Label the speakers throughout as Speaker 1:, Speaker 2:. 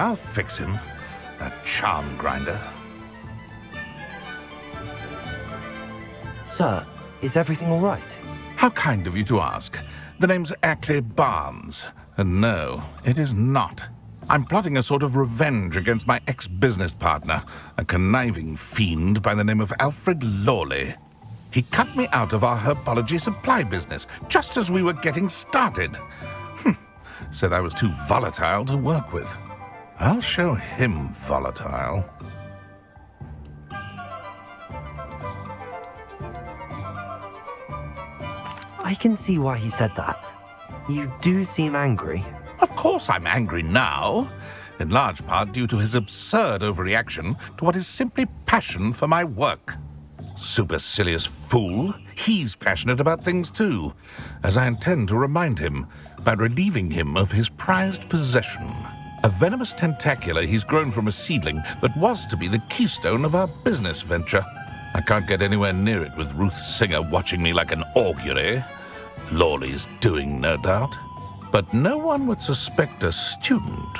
Speaker 1: I'll fix him. That charm grinder.
Speaker 2: Sir, is everything all right?
Speaker 1: How kind of you to ask. The name's Ackley Barnes. And no, it is not. I'm plotting a sort of revenge against my ex-business partner, a conniving fiend by the name of Alfred Lawley. He cut me out of our herbology supply business just as we were getting started. Said I was too volatile to work with. I'll show him volatile.
Speaker 2: I can see why he said that. You do seem angry.
Speaker 1: Of course I'm angry now, in large part due to his absurd overreaction to what is simply passion for my work. Supercilious fool, he's passionate about things too, as I intend to remind him by relieving him of his prized possession, a venomous tentacula he's grown from a seedling that was to be the keystone of our business venture. I can't get anywhere near it with Ruth Singer watching me like an augury. Lawley's doing, no doubt. But no one would suspect a student.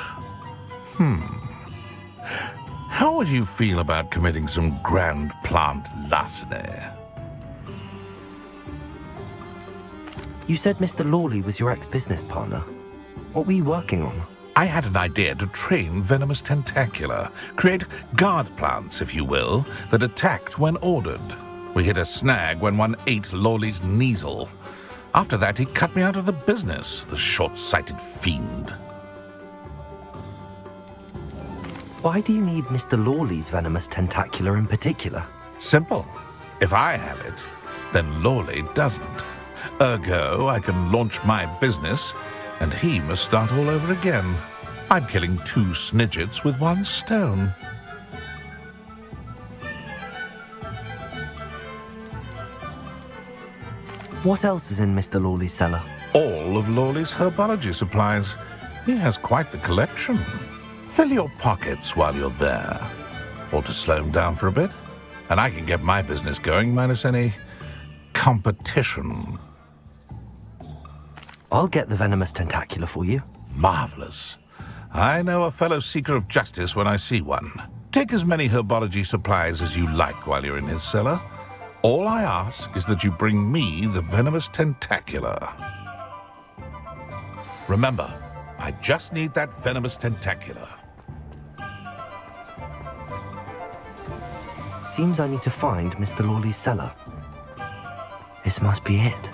Speaker 1: How would you feel about committing some grand plant larceny?
Speaker 2: You said Mr. Lawley was your ex-business partner. What were you working on?
Speaker 1: I had an idea to train venomous tentacula, create guard plants, if you will, that attacked when ordered. We hit a snag when one ate Lawley's Kneasel. After that, he cut me out of the business, the short-sighted fiend.
Speaker 2: Why do you need Mr. Lawley's venomous tentacula in particular?
Speaker 1: Simple. If I have it, then Lawley doesn't. Ergo, I can launch my business, and he must start all over again. I'm killing 2 snidgets with 1 stone.
Speaker 2: What else is in Mr. Lawley's cellar?
Speaker 1: All of Lawley's herbology supplies. He has quite the collection. Fill your pockets while you're there. Or to slow him down for a bit, and I can get my business going minus any competition.
Speaker 2: I'll get the venomous tentacula for you.
Speaker 1: Marvelous. I know a fellow seeker of justice when I see one. Take as many herbology supplies as you like while you're in his cellar. All I ask is that you bring me the venomous tentacula. Remember, I just need that venomous tentacula.
Speaker 2: Seems I need to find Mr. Lawley's cellar. This must be it.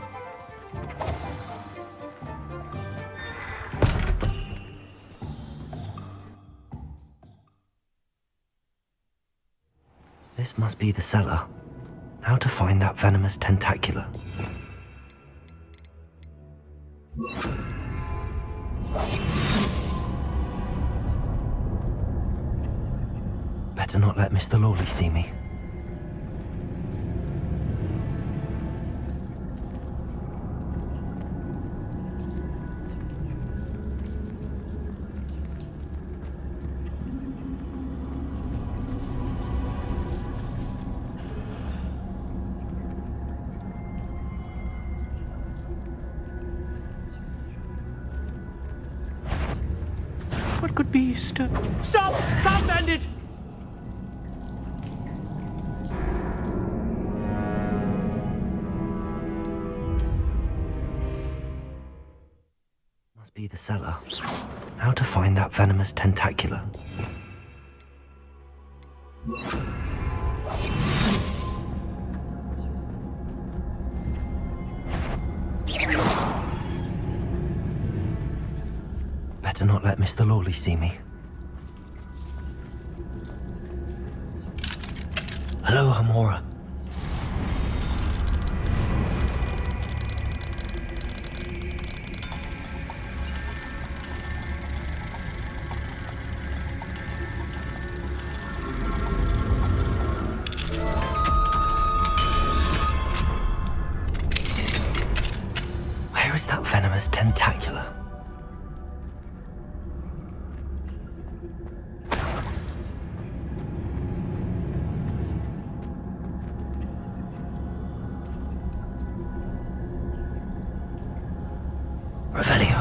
Speaker 2: This must be the cellar. How to find that venomous tentacula? Better not let Mr. Lawley see me.
Speaker 3: What could be Stop! Stop, bandit!
Speaker 2: Must be the cellar. How to find that venomous tentacula? Better not let Mr. Lawley see me. Hello, Hamora. Where is that venomous tentacula? Revelio.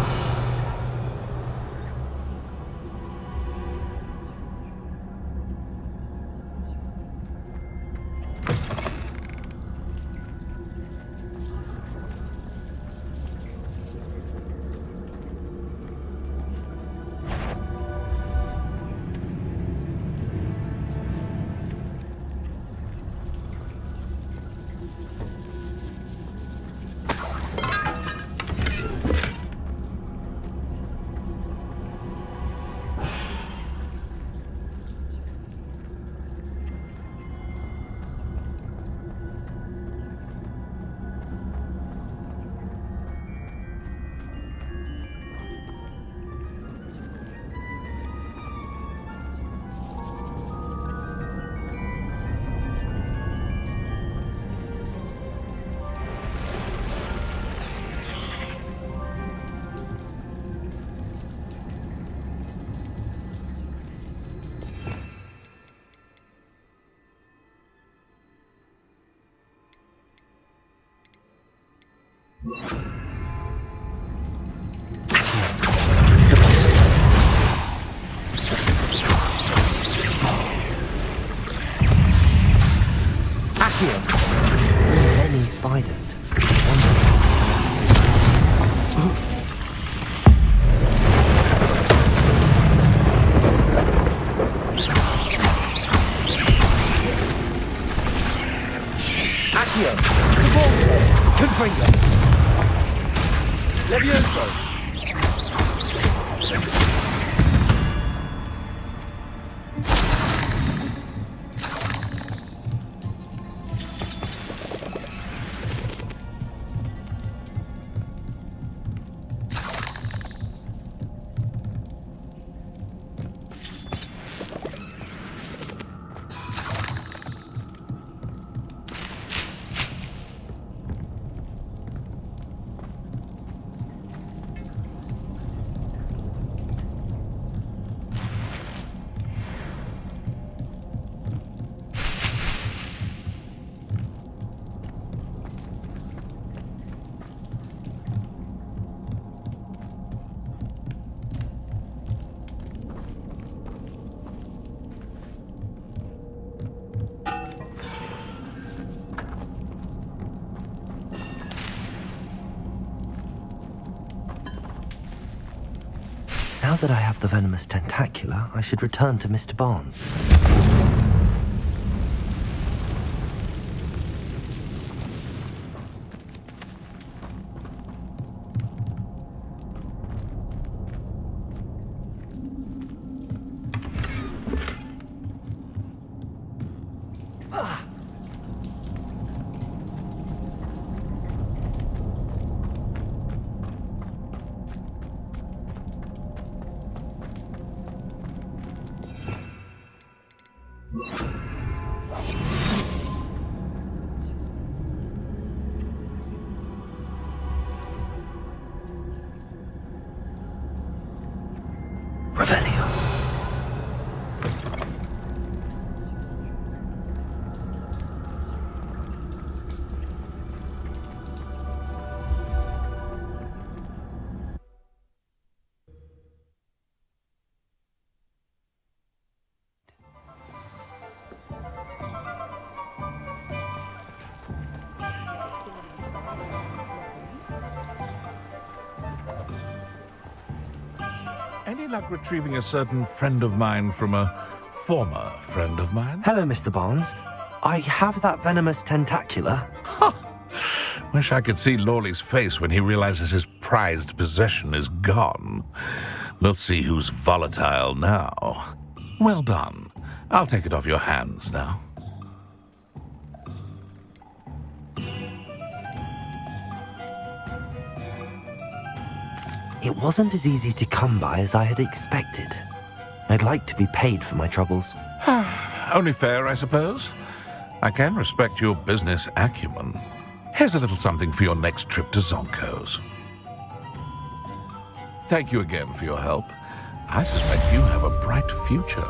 Speaker 2: Accio! So many spiders. Accio! Divorzo! Confringo! Levioso! Now that I have the venomous tentacula, I should return to Mr. Barnes. Revelio.
Speaker 1: Any luck retrieving a certain friend of mine from a former friend of mine?
Speaker 2: Hello, Mr. Barnes. I have that venomous tentacula.
Speaker 1: Wish I could see Lawley's face when he realizes his prized possession is gone. We'll see who's volatile now. Well done. I'll take it off your hands now.
Speaker 2: It wasn't as easy to come by as I had expected. I'd like to be paid for my troubles.
Speaker 1: Only fair, I suppose. I can respect your business acumen. Here's a little something for your next trip to Zonko's. Thank you again for your help. I suspect you have a bright future.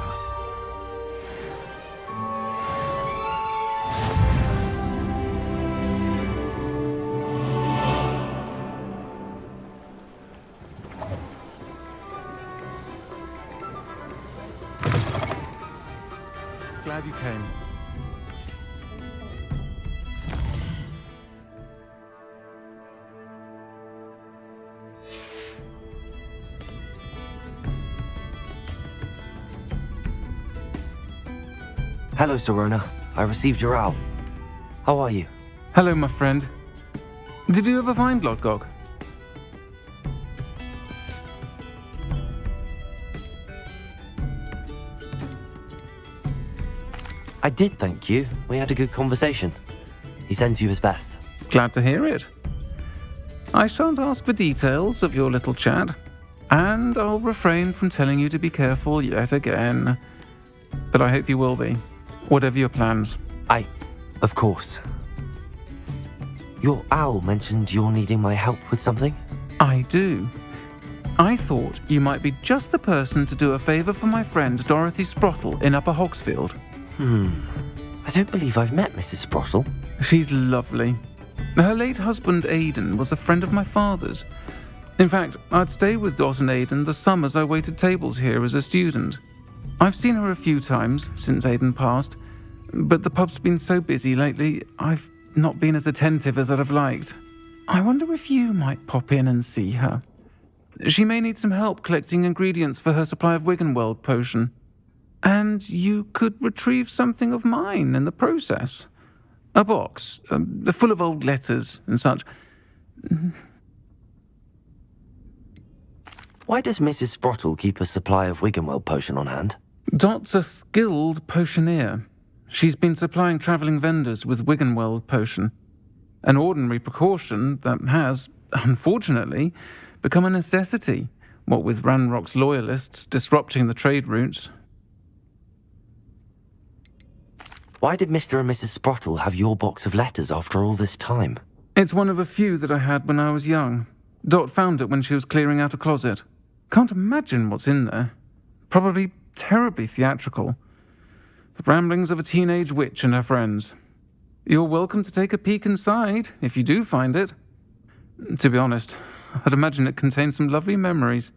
Speaker 3: Glad you came.
Speaker 2: Hello, Serona. I received your owl. How are you?
Speaker 3: Hello, my friend. Did you ever find Lodgog?
Speaker 2: I did, thank you. We had a good conversation. He sends you his best.
Speaker 3: Glad to hear it. I shan't ask for details of your little chat, and I'll refrain from telling you to be careful yet again. But I hope you will be, whatever your plans.
Speaker 2: Of course. Your owl mentioned you're needing my help with something?
Speaker 3: I do. I thought you might be just the person to do a favour for my friend Dorothy Sprottle in Upper Hogsfield.
Speaker 2: I don't believe I've met Mrs. Sprottle.
Speaker 3: She's lovely. Her late husband, Aidan, was a friend of my father's. In fact, I'd stay with Dot and Aidan the summers I waited tables here as a student. I've seen her a few times since Aidan passed, but the pub's been so busy lately, I've not been as attentive as I'd have liked. I wonder if you might pop in and see her. She may need some help collecting ingredients for her supply of Wiggenweld potion. And you could retrieve something of mine in the process. A box, full of old letters and such.
Speaker 2: Why does Mrs. Sprottle keep a supply of Wiggenweld potion on hand?
Speaker 3: Dot's a skilled potioneer. She's been supplying travelling vendors with Wiggenweld potion. An ordinary precaution that has, unfortunately, become a necessity, what with Ranrock's loyalists disrupting the trade routes.
Speaker 2: Why did Mr. and Mrs. Sprottle have your box of letters after all this time?
Speaker 3: It's one of a few that I had when I was young. Dot found it when she was clearing out a closet. Can't imagine what's in there. Probably terribly theatrical. The ramblings of a teenage witch and her friends. You're welcome to take a peek inside, if you do find it. To be honest, I'd imagine it contains some lovely memories.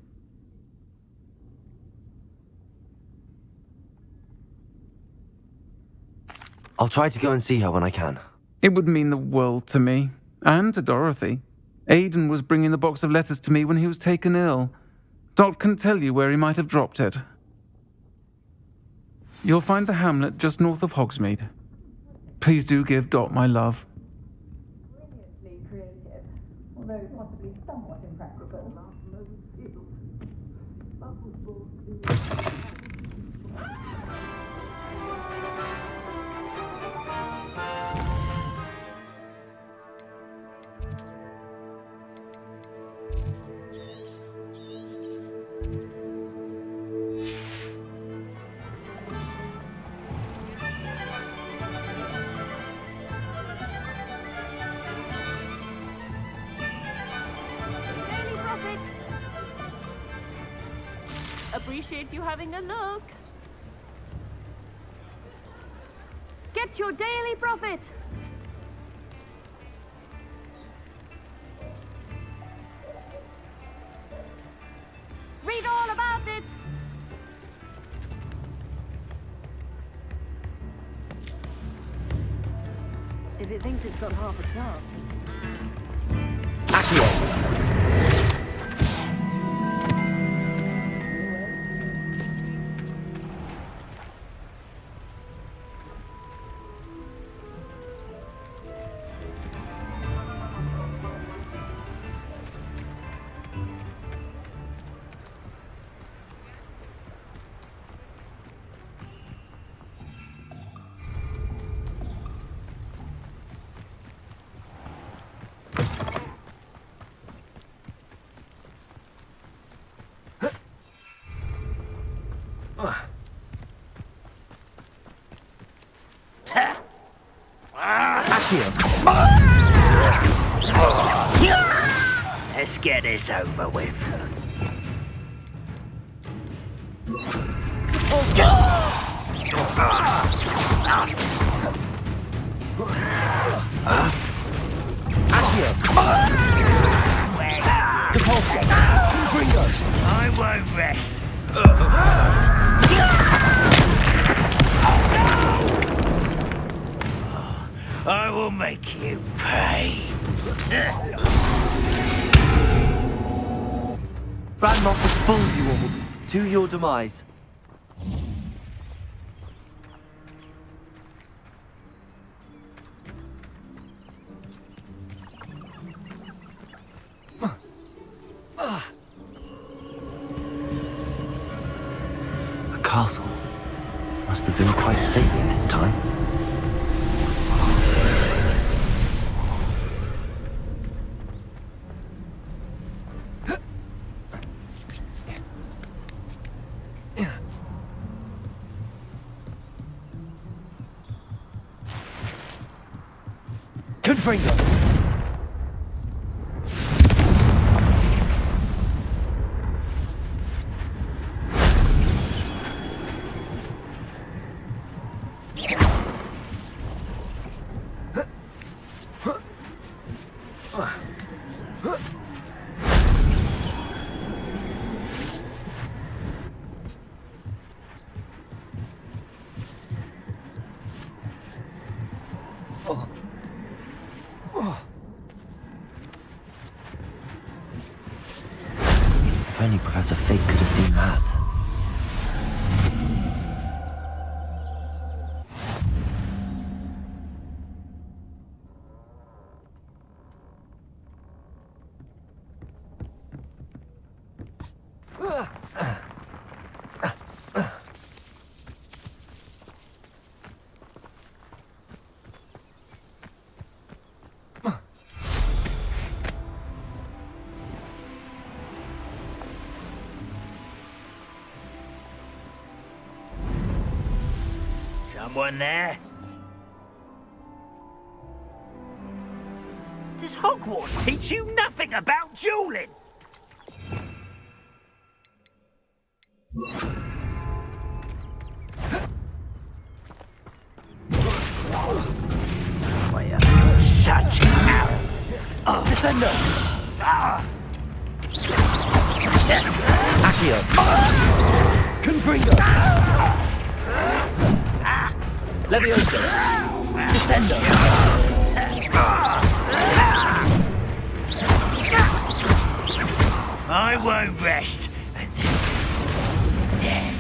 Speaker 2: I'll try to go and see her when I can.
Speaker 3: It would mean the world to me, and to Dorothy. Aidan was bringing the box of letters to me when he was taken ill. Dot can tell you where he might have dropped it. You'll find the hamlet just north of Hogsmeade. Please do give Dot my love.
Speaker 4: Brilliantly creative, although possibly somewhat impractical.
Speaker 5: Appreciate you having a look. Get your daily profit. Read all about it. If it thinks it's got half a chance.
Speaker 6: Let's get this over with. I won't rest. I will make you pay.
Speaker 2: Ranrock has fooled you all to your demise. The castle must have been quite stately in its time. Confringo! If only Professor Fig could have seen that.
Speaker 6: Someone there? Does Hogwarts teach you nothing about dueling? Such arrow!
Speaker 2: Descender! Accio! Confringo! Leviosa! Descender!
Speaker 6: I won't rest until dead.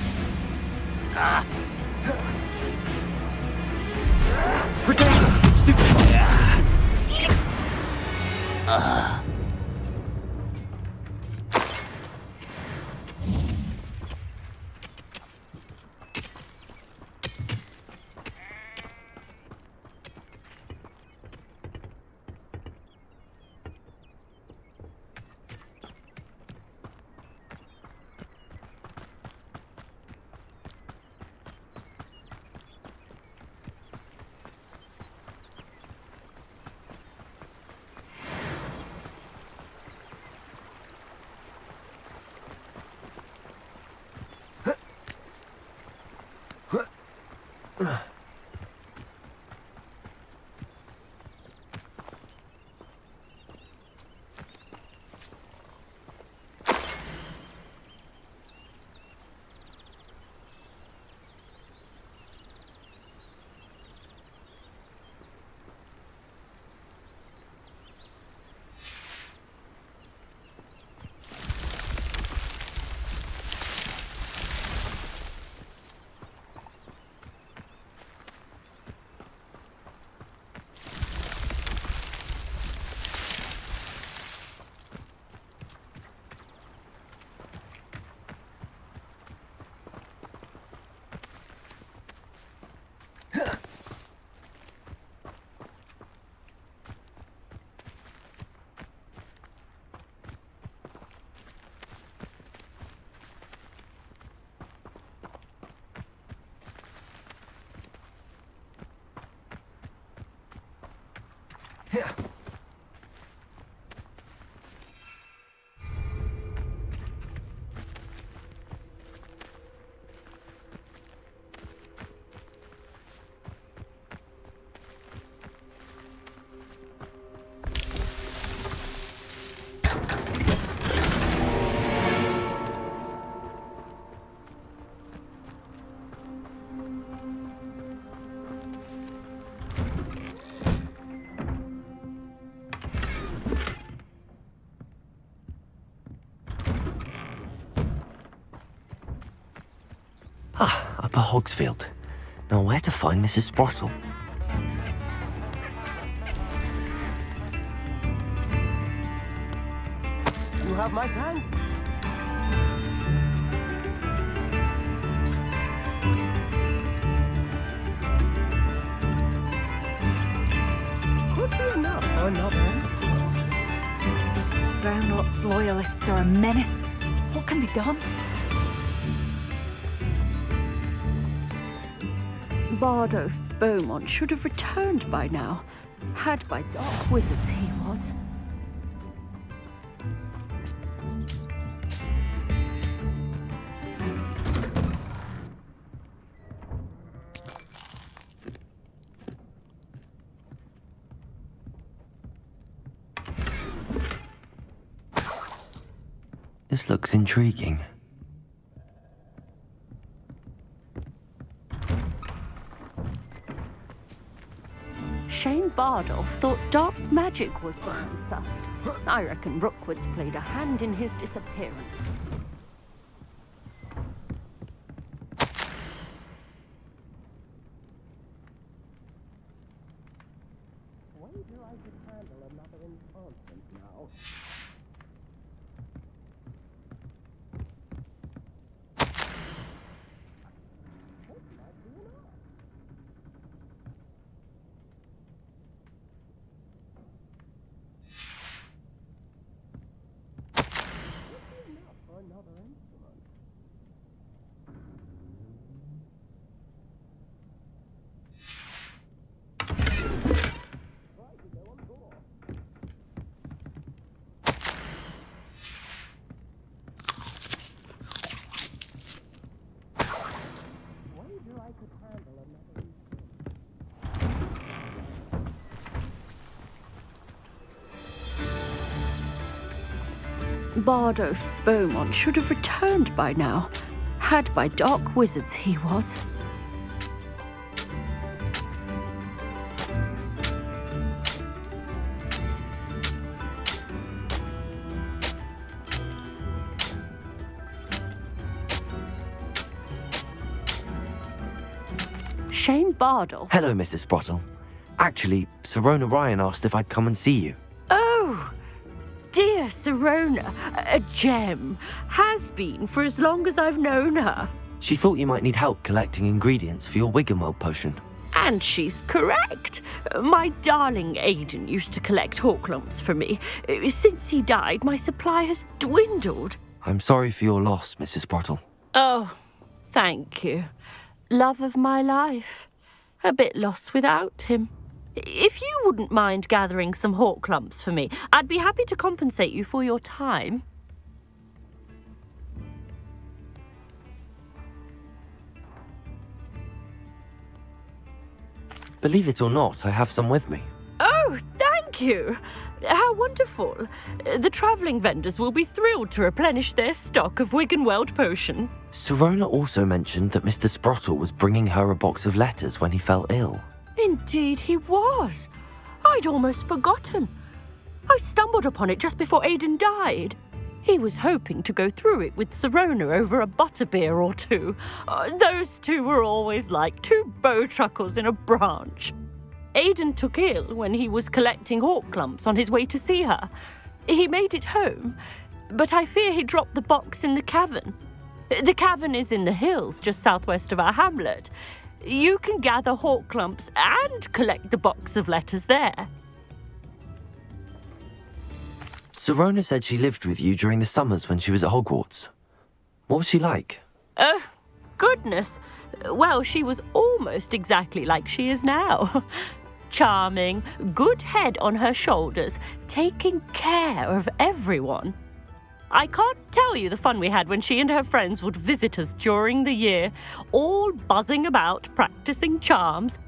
Speaker 2: Protect! Stupid! Upper Hogsfield. Now where to find Mrs. Sprottle? You have my hand? Could be enough for another.
Speaker 4: Brown Rock's loyalists are a menace. What can be done?
Speaker 5: Bardo Beaumont should have returned by now. Had by dark wizards he was.
Speaker 2: This looks intriguing.
Speaker 5: Shane Bardolph thought dark magic was the answer. I reckon Rookwood's played a hand in his disappearance. Bardolph Beaumont should have returned by now. Had by dark wizards he was. Shane Bardolph.
Speaker 2: Hello, Mrs. Sprottle. Actually, Sirona Ryan asked if I'd come and see you.
Speaker 5: Oh, dear Sirona, a gem. Has been for as long as I've known her.
Speaker 2: She thought you might need help collecting ingredients for your Wiggenweld potion.
Speaker 5: And she's correct. My darling Aidan used to collect Horklumps for me. Since he died, my supply has dwindled.
Speaker 2: I'm sorry for your loss, Mrs. Sprottle.
Speaker 5: Oh, thank you. Love of my life. A bit lost without him. If you wouldn't mind gathering some Horklumps for me, I'd be happy to compensate you for your time.
Speaker 2: Believe it or not, I have some with me.
Speaker 5: Oh, thank you. How wonderful. The travelling vendors will be thrilled to replenish their stock of Wiggenweld potion.
Speaker 2: Sirona also mentioned that Mr. Sprottle was bringing her a box of letters when he fell ill.
Speaker 5: Indeed he was. I'd almost forgotten. I stumbled upon it just before Aidan died. He was hoping to go through it with Sirona over a butterbeer or two. Those two were always like two bowtruckles in a branch. Aidan took ill when he was collecting Horklumps on his way to see her. He made it home, but I fear he dropped the box in the cavern. The cavern is in the hills just southwest of our hamlet. You can gather Horklumps and collect the box of letters there.
Speaker 2: Sirona said she lived with you during the summers when she was at Hogwarts. What was she like?
Speaker 5: Oh, goodness. Well, she was almost exactly like she is now. Charming, good head on her shoulders, taking care of everyone. I can't tell you the fun we had when she and her friends would visit us during the year, all buzzing about, practicing charms.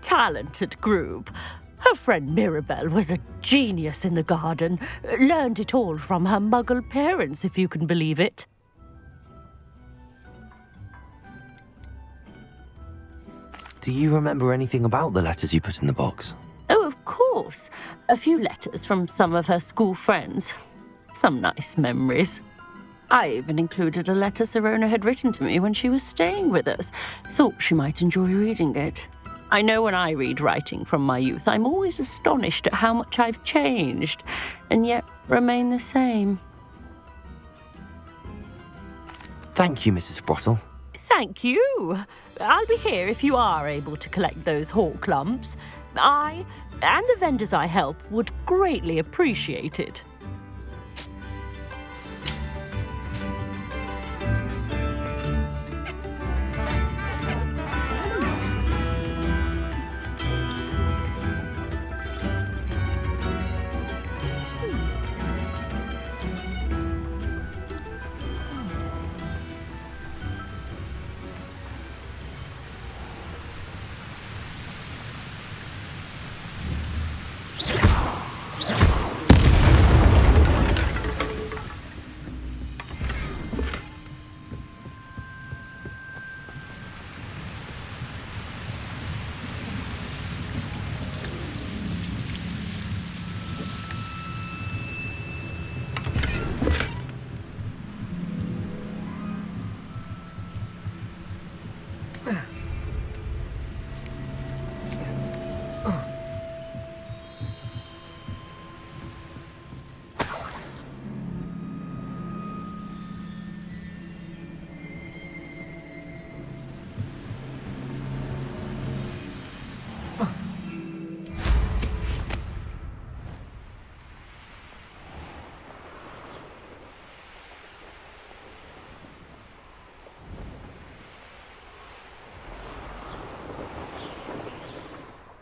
Speaker 5: Talented group. Her friend Mirabelle was a genius in the garden. Learned it all from her muggle parents, if you can believe it.
Speaker 2: Do you remember anything about the letters you put in the box?
Speaker 5: Oh, of course. A few letters from some of her school friends. Some nice memories. I even included a letter Sirona had written to me when she was staying with us. Thought she might enjoy reading it. I know when I read writing from my youth, I'm always astonished at how much I've changed, and yet remain the same.
Speaker 2: Thank you, Mrs. Sprottle.
Speaker 5: Thank you. I'll be here if you are able to collect those Horklumps. I, and the vendors I help, would greatly appreciate it.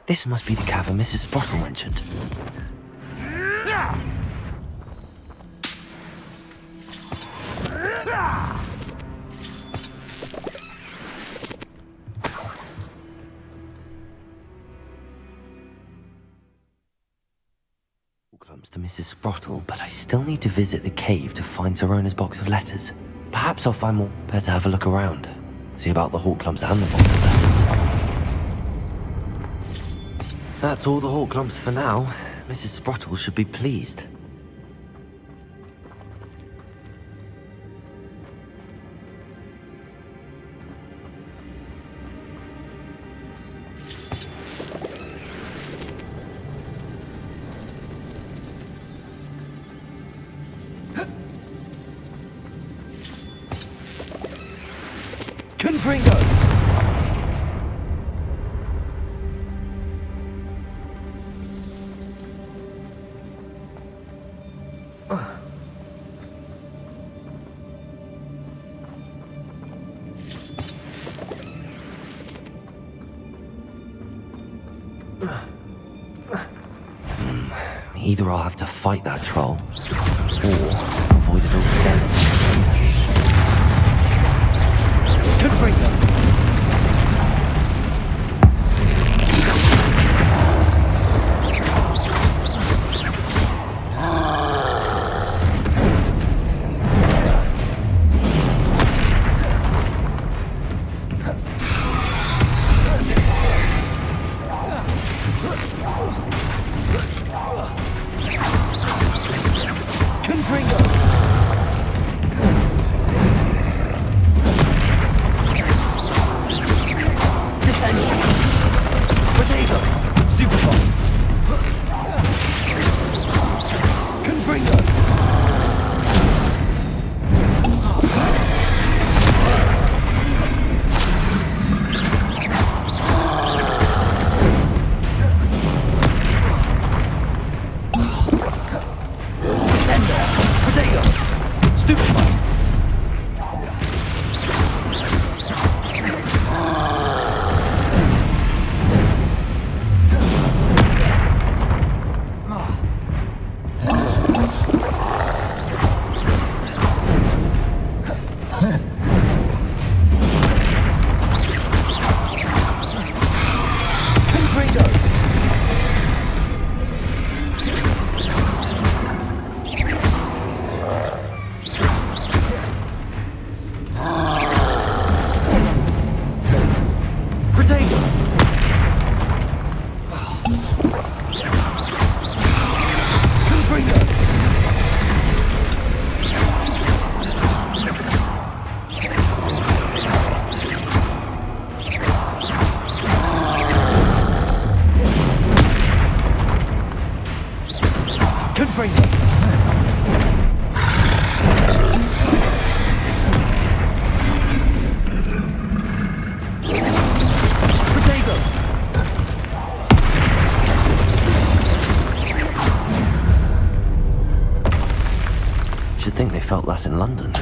Speaker 2: This must be the cavern Mrs. Sprottle mentioned. Clumps to Mrs. Sprottle, but I still need to visit the cave to find Sirona's box of letters. Perhaps I'll find more. Better have a look around. See about the Hawk-Clumps and the box of letters. That's all the Hawk-Clumps for now. Mrs. Sprottle should be pleased. Confringo! Either I'll have to fight that troll, or avoid it altogether. Confringo! Think they felt that in London.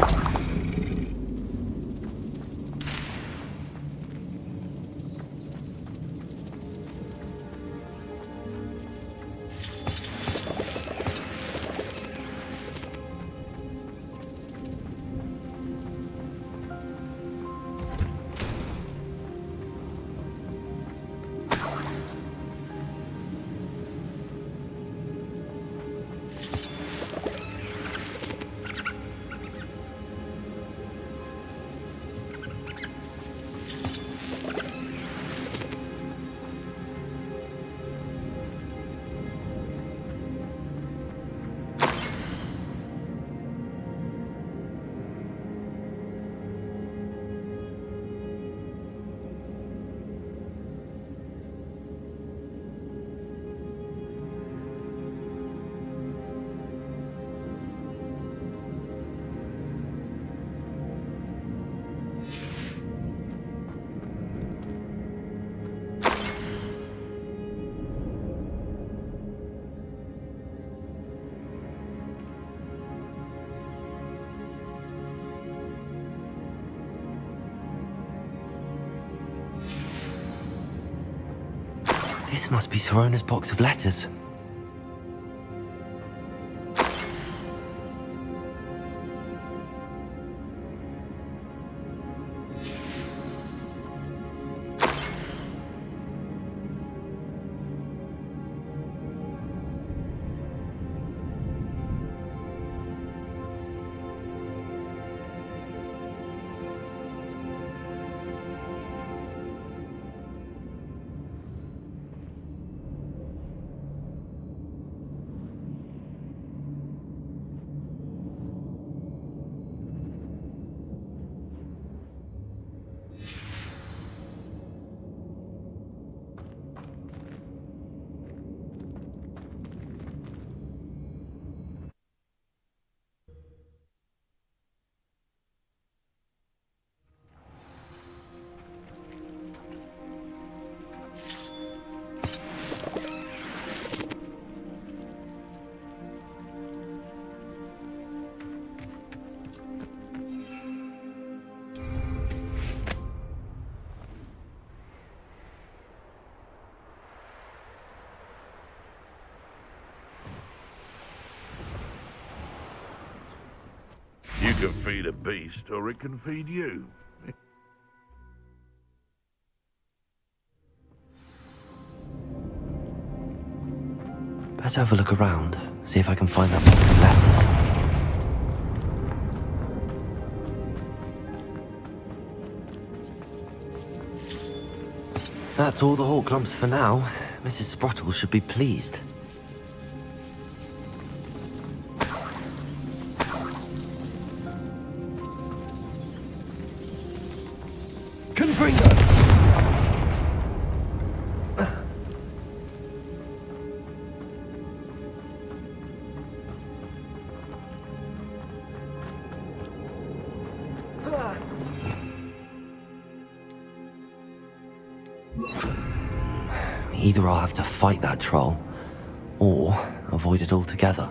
Speaker 2: This must be Sirona's box of letters.
Speaker 7: You can feed a beast, or it can feed you.
Speaker 2: Better have a look around, see if I can find that box of letters. That's all the Hawklumps for now. Mrs. Sprottle should be pleased. Either I'll have to fight that troll, or avoid it altogether.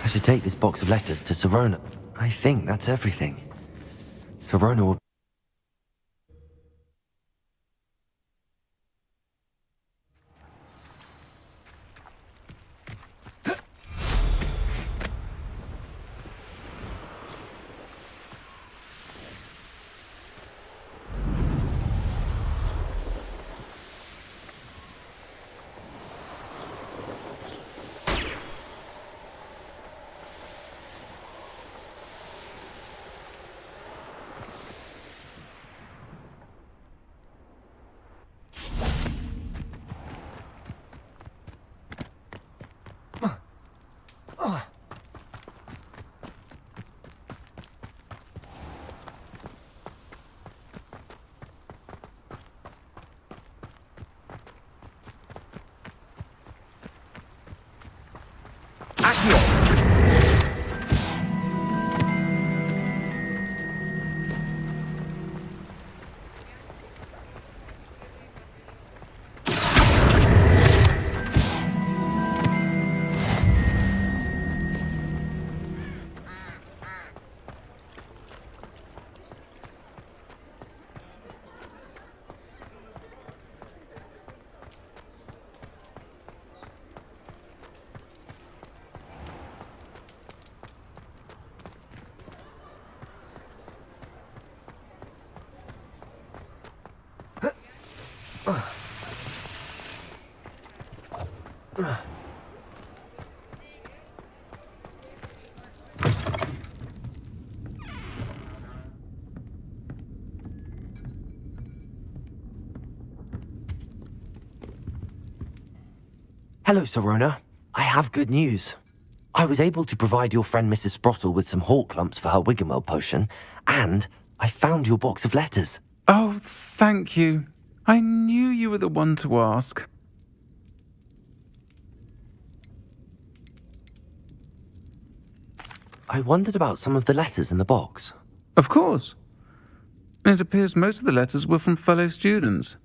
Speaker 2: I should take this box of letters to Sirona. I think that's everything. Sirona will... Hello, Serona. I have good news. I was able to provide your friend Mrs. Sprottle with some hawk lumps for her Wiggenweld potion, and I found your box of letters.
Speaker 3: Oh, thank you. I knew you were the one to ask.
Speaker 2: I wondered about some of the letters in the box.
Speaker 3: Of course. It appears most of the letters were from fellow students.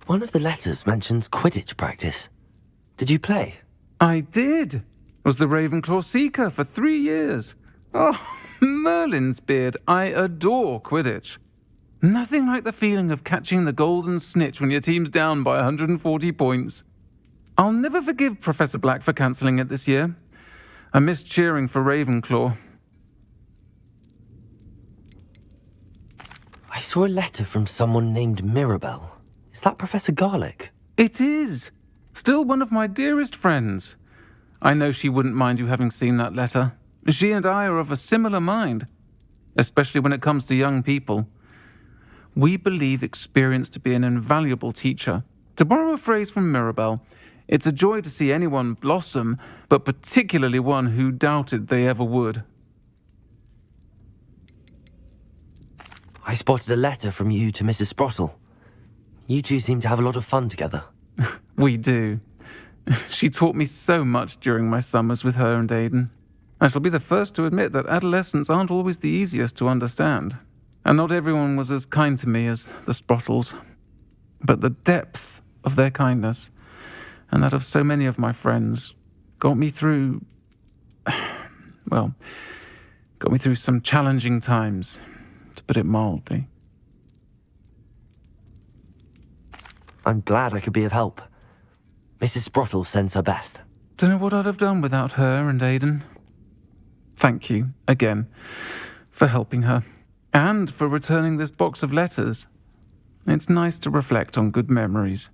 Speaker 2: One of the letters mentions Quidditch practice. Did you play?
Speaker 3: I did. Was the Ravenclaw Seeker for 3 years. Oh, Merlin's beard. I adore Quidditch. Nothing like the feeling of catching the golden snitch when your team's down by 140 points. I'll never forgive Professor Black for cancelling it this year. I miss cheering for Ravenclaw.
Speaker 2: I saw a letter from someone named Mirabelle. Is that Professor Garlick?
Speaker 3: It is. Still one of my dearest friends. I know she wouldn't mind you having seen that letter. She and I are of a similar mind, especially when it comes to young people. We believe experience to be an invaluable teacher. To borrow a phrase from Mirabelle, it's a joy to see anyone blossom, but particularly one who doubted they ever would.
Speaker 2: I spotted a letter from you to Mrs. Sprottle. You two seem to have a lot of fun together.
Speaker 3: We do. She taught me so much during my summers with her and Aidan. I shall be the first to admit that adolescents aren't always the easiest to understand, and not everyone was as kind to me as the Sprottles. But the depth of their kindness, and that of so many of my friends, got me through some challenging times, to put it mildly.
Speaker 2: I'm glad I could be of help. Mrs. Sprottle sends her best.
Speaker 3: Don't know what I'd have done without her and Aidan. Thank you, again, for helping her, and for returning this box of letters. It's nice to reflect on good memories.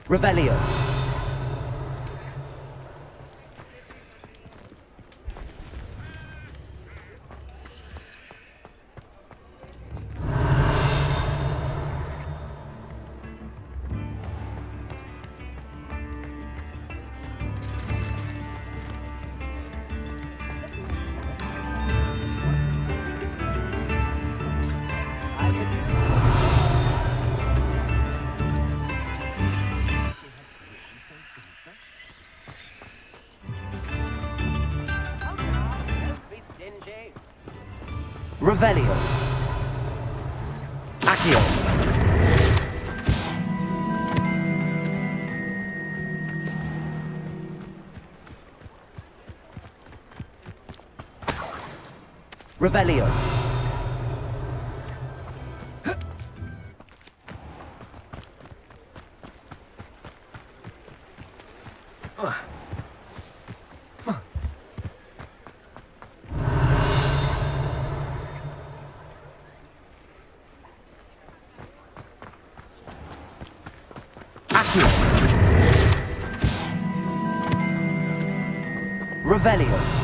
Speaker 2: Revelio. Revelio. Accio.
Speaker 8: Revelio. Revelio.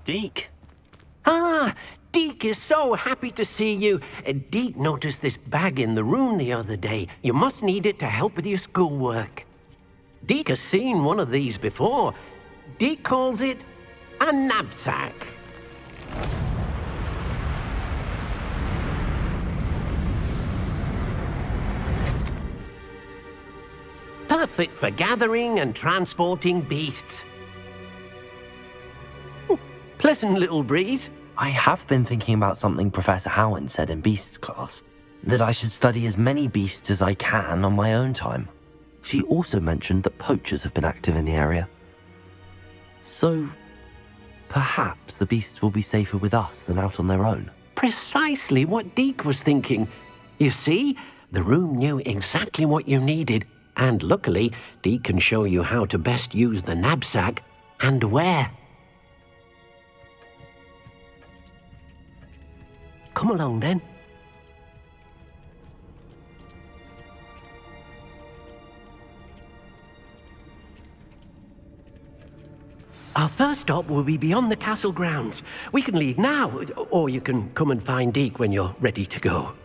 Speaker 9: Deke. Ah, Deke is so happy to see you. Deke noticed this bag in the room the other day. You must need it to help with your schoolwork. Deke has seen one of these before. Deke calls it a knapsack. Perfect for gathering and transporting beasts. Pleasant little breeze.
Speaker 2: I have been thinking about something Professor Howard said in Beasts class, that I should study as many beasts as I can on my own time. She also mentioned that poachers have been active in the area. So, perhaps the beasts will be safer with us than out on their own.
Speaker 9: Precisely what Deke was thinking. You see, the room knew exactly what you needed, and luckily, Deke can show you how to best use the knapsack and where. Come along, then. Our first stop will be beyond the castle grounds. We can leave now, or you can come and find Deke when you're ready to go.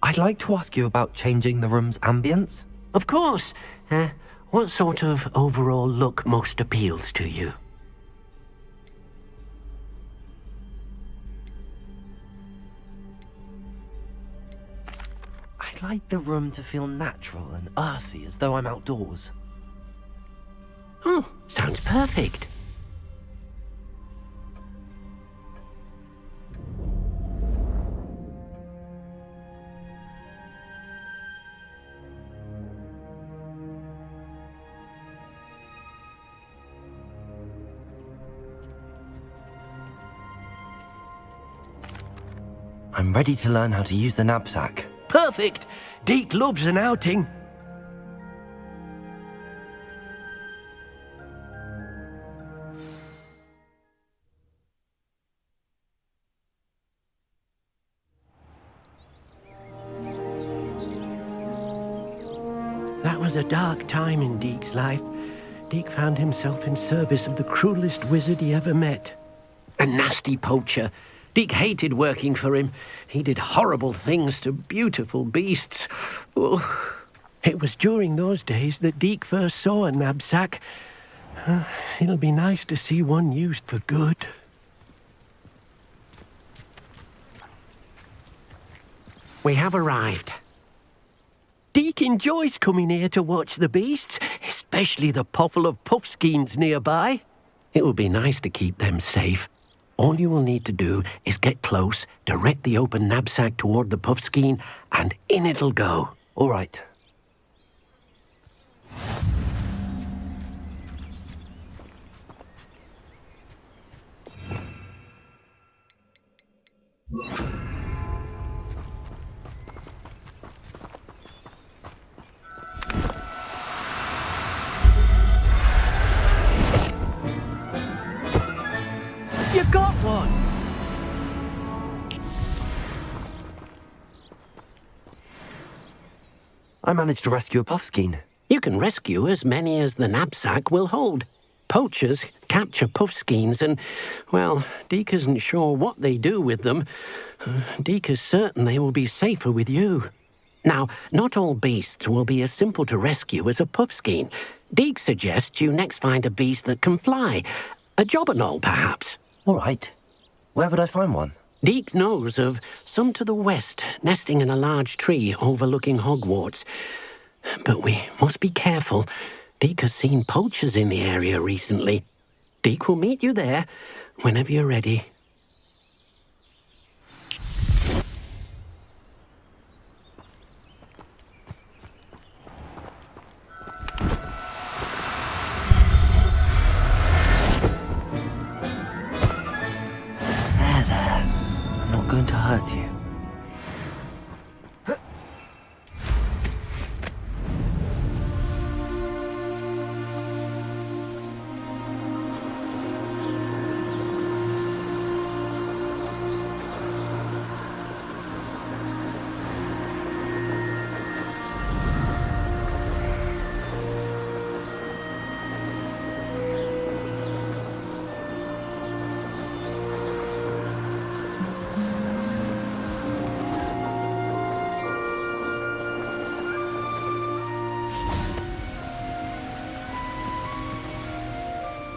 Speaker 2: I'd like to ask you about changing the room's ambience.
Speaker 9: Of course. What sort of overall look most appeals to you?
Speaker 2: I'd like the room to feel natural and earthy, as though I'm outdoors.
Speaker 9: Oh, sounds perfect.
Speaker 2: I'm ready to learn how to use the knapsack.
Speaker 9: Perfect! Deke loves an outing. That was a dark time in Deke's life. Deke found himself in service of the cruelest wizard he ever met. A nasty poacher. Deke hated working for him. He did horrible things to beautiful beasts. Oh. It was during those days that Deke first saw a knapsack. It'll be nice to see one used for good. We have arrived. Deke enjoys coming here to watch the beasts, especially the puffle of puffskeins nearby. It will be nice to keep them safe. All you will need to do is get close, direct the open knapsack toward the puffskein, and in it'll go.
Speaker 2: All right.
Speaker 9: You got one!
Speaker 2: I managed to rescue a puffskein.
Speaker 9: You can rescue as many as the knapsack will hold. Poachers capture puffskeins and, well, Deke isn't sure what they do with them. Deke is certain they will be safer with you. Now, not all beasts will be as simple to rescue as a puffskein. Deke suggests you next find a beast that can fly. A jobberknoll, perhaps.
Speaker 2: All right. Where would I find one?
Speaker 9: Deke knows of some to the west, nesting in a large tree overlooking Hogwarts. But we must be careful. Deke has seen poachers in the area recently. Deke will meet you there whenever you're ready.
Speaker 2: I'm not going to hurt you.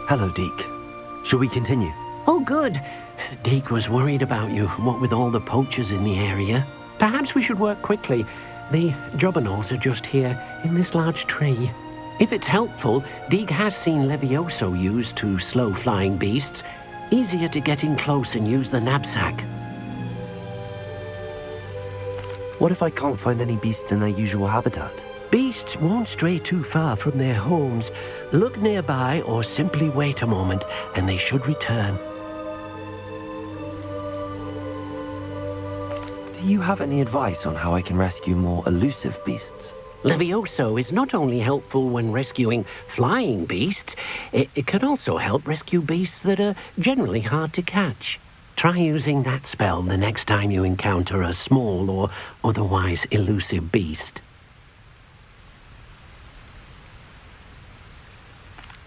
Speaker 2: Hello, Deke. Shall we continue?
Speaker 9: Oh, good. Deke was worried about you, what with all the poachers in the area. Perhaps we should work quickly. The jobberknolls are just here, in this large tree. If it's helpful, Deke has seen Levioso used to slow flying beasts. Easier to get in close and use the knapsack.
Speaker 2: What if I can't find any beasts in their usual habitat?
Speaker 9: Beasts won't stray too far from their homes. Look nearby or simply wait a moment, and they should return.
Speaker 2: Do you have any advice on how I can rescue more elusive beasts?
Speaker 9: Levioso is not only helpful when rescuing flying beasts, it can also help rescue beasts that are generally hard to catch. Try using that spell the next time you encounter a small or otherwise elusive beast.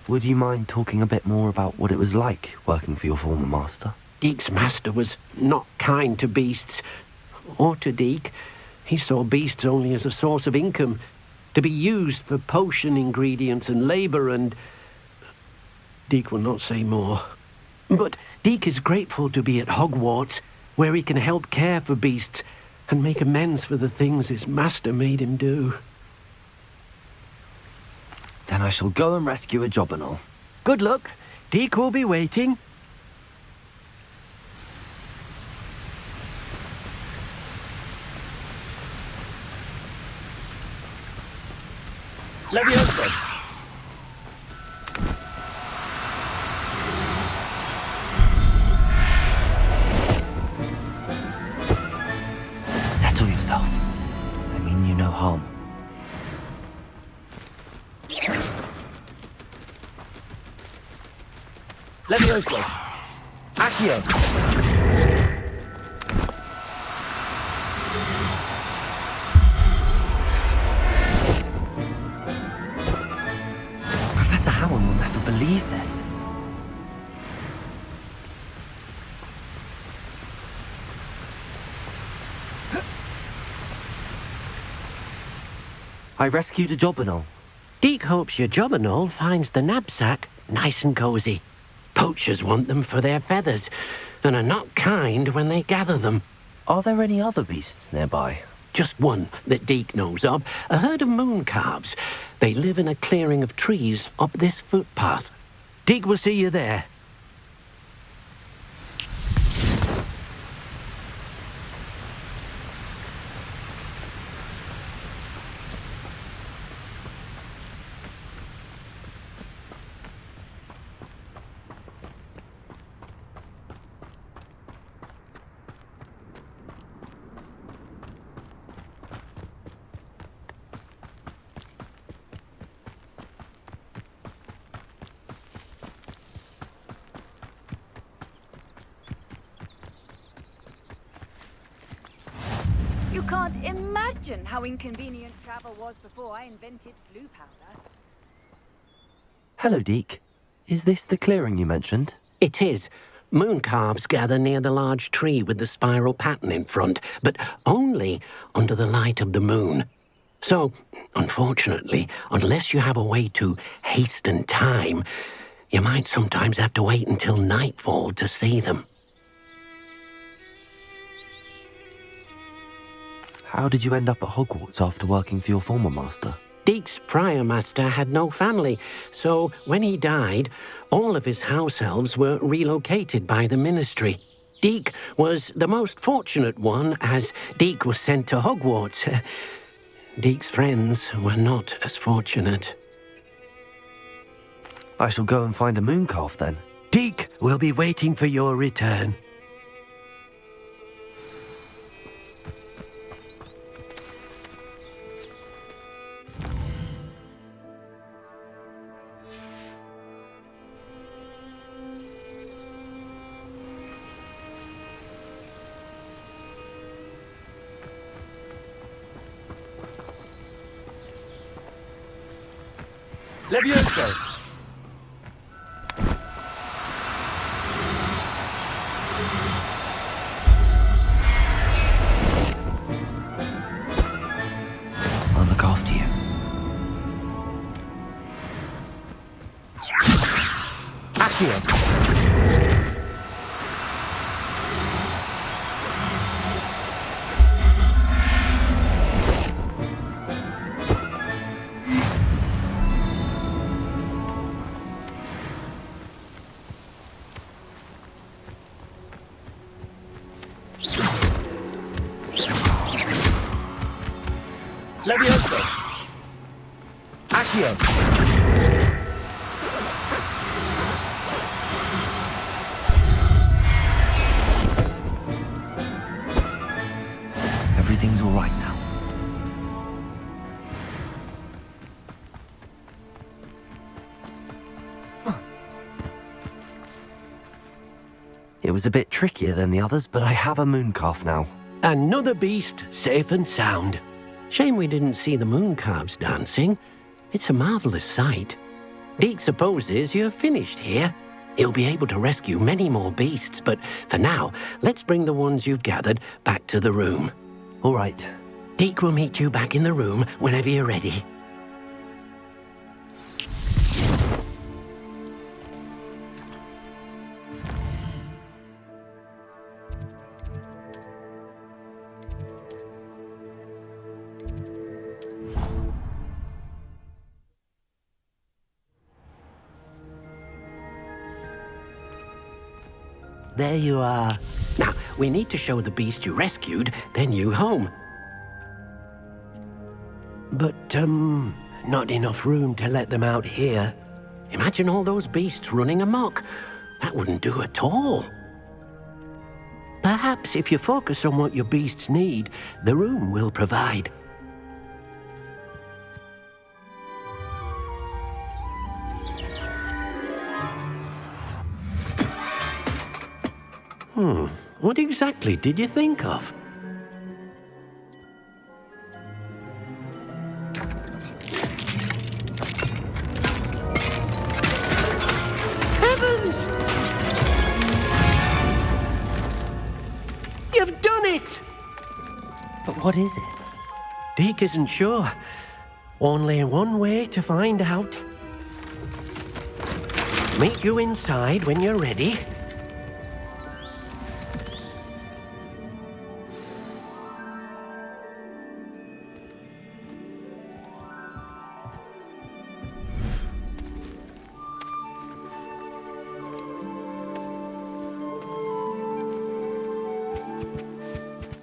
Speaker 2: Would you mind talking a bit more about what it was like working for your former master?
Speaker 9: Deke's master was not kind to beasts, or to Deke. He saw beasts only as a source of income, to be used for potion ingredients and labour and... Deke will not say more. But Deke is grateful to be at Hogwarts, where he can help care for beasts and make amends for the things his master made him do.
Speaker 2: Then I shall go and rescue a job and all.
Speaker 9: Good luck. Deke will be waiting.
Speaker 2: Leviosa! Settle yourself. I mean you no harm. Leviosa! Accio! Professor Howard will never believe this. I rescued a Jobberknoll.
Speaker 9: Deke hopes your Jobberknoll finds the knapsack nice and cosy. Poachers want them for their feathers, and are not kind when they gather them.
Speaker 2: Are there any other beasts nearby?
Speaker 9: Just one that Deke knows of, a herd of moon calves. They live in a clearing of trees up this footpath. Deke will see you there.
Speaker 4: You can't imagine how inconvenient travel was before I invented blue powder.
Speaker 2: Hello, Deke. Is this the clearing you mentioned?
Speaker 9: It is. Moon calves gather near the large tree with the spiral pattern in front, but only under the light of the moon. So, unfortunately, unless you have a way to hasten time, you might sometimes have to wait until nightfall to see them.
Speaker 2: How did you end up at Hogwarts after working for your former master?
Speaker 9: Deke's prior master had no family, so when he died, all of his house elves were relocated by the ministry. Deke was the most fortunate one, as Deke was sent to Hogwarts. Deke's friends were not as fortunate.
Speaker 2: I shall go and find a moon calf then.
Speaker 9: Deke will be waiting for your return.
Speaker 2: Leviosa! I'll look after you. Accio! Leviosa! Accio! Everything's all right now. It was a bit trickier than the others, but I have a moon calf now.
Speaker 9: Another beast, safe and sound. Shame we didn't see the moon calves dancing. It's a marvelous sight. Deke supposes you're finished here. He'll be able to rescue many more beasts, but for now, let's bring the ones you've gathered back to the room.
Speaker 2: All right.
Speaker 9: Deke will meet you back in the room whenever you're ready. There you are. Now, we need to show the beast you rescued their new home. But, not enough room to let them out here. Imagine all those beasts running amok. That wouldn't do at all. Perhaps if you focus on what your beasts need, the room will provide. What exactly did you think of? Heavens! You've done it!
Speaker 2: But what is it?
Speaker 9: Deke isn't sure. Only one way to find out. Meet you inside when you're ready.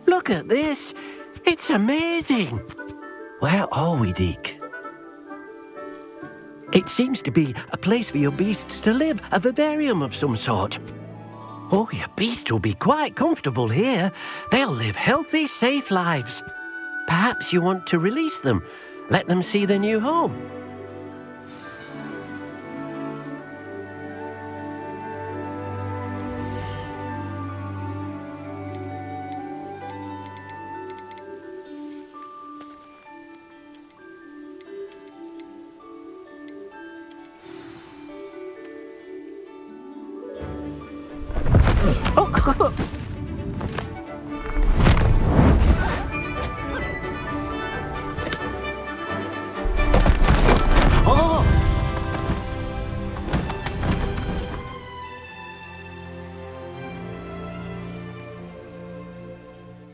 Speaker 9: Look at this. It's amazing.
Speaker 2: Where are we, Deke?
Speaker 9: It seems to be a place for your beasts to live, a vivarium of some sort. Oh, your beasts will be quite comfortable here. They'll live healthy, safe lives. Perhaps you want to release them, let them see their new home.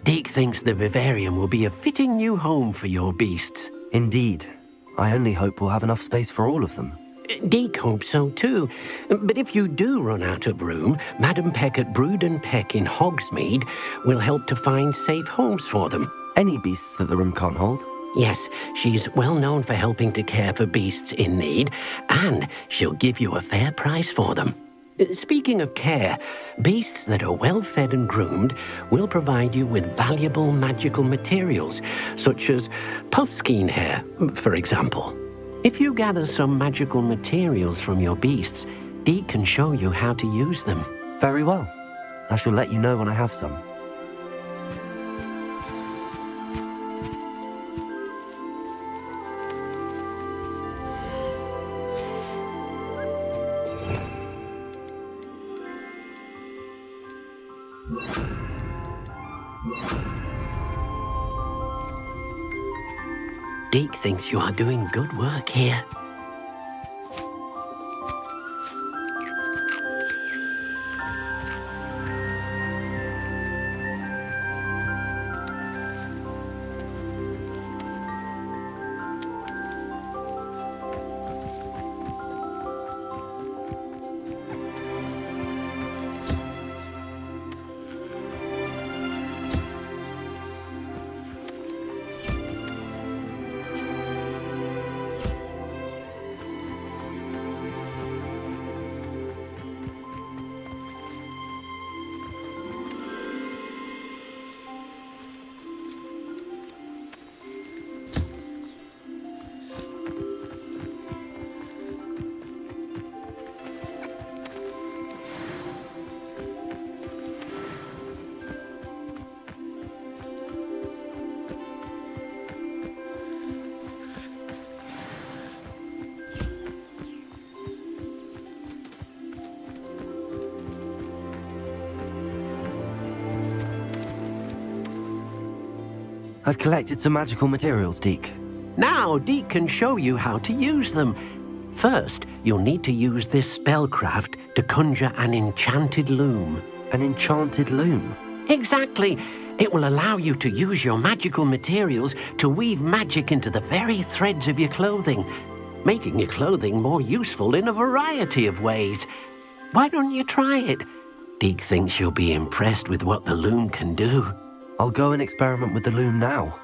Speaker 9: Deke thinks the vivarium will be a fitting new home for your beasts.
Speaker 2: Indeed. I only hope we'll have enough space for all of them.
Speaker 9: Deke hopes so too. But if you do run out of room, Madam Peck at Brood and Peck in Hogsmeade will help to find safe homes for them.
Speaker 2: Any beasts that the room can't hold?
Speaker 9: Yes, she's well known for helping to care for beasts in need, and she'll give you a fair price for them. Speaking of care, beasts that are well fed and groomed will provide you with valuable magical materials, such as puffskein hair, for example. If you gather some magical materials from your beasts, Deke can show you how to use them.
Speaker 2: Very well. I shall let you know when I have some.
Speaker 9: Deke thinks you are doing good work here.
Speaker 2: I've collected some magical materials, Deke.
Speaker 9: Now, Deke can show you how to use them. First, you'll need to use this spellcraft to conjure an enchanted loom.
Speaker 2: An enchanted loom?
Speaker 9: Exactly. It will allow you to use your magical materials to weave magic into the very threads of your clothing, making your clothing more useful in a variety of ways. Why don't you try it? Deke thinks you'll be impressed with what the loom can do.
Speaker 2: I'll go and experiment with the loom now.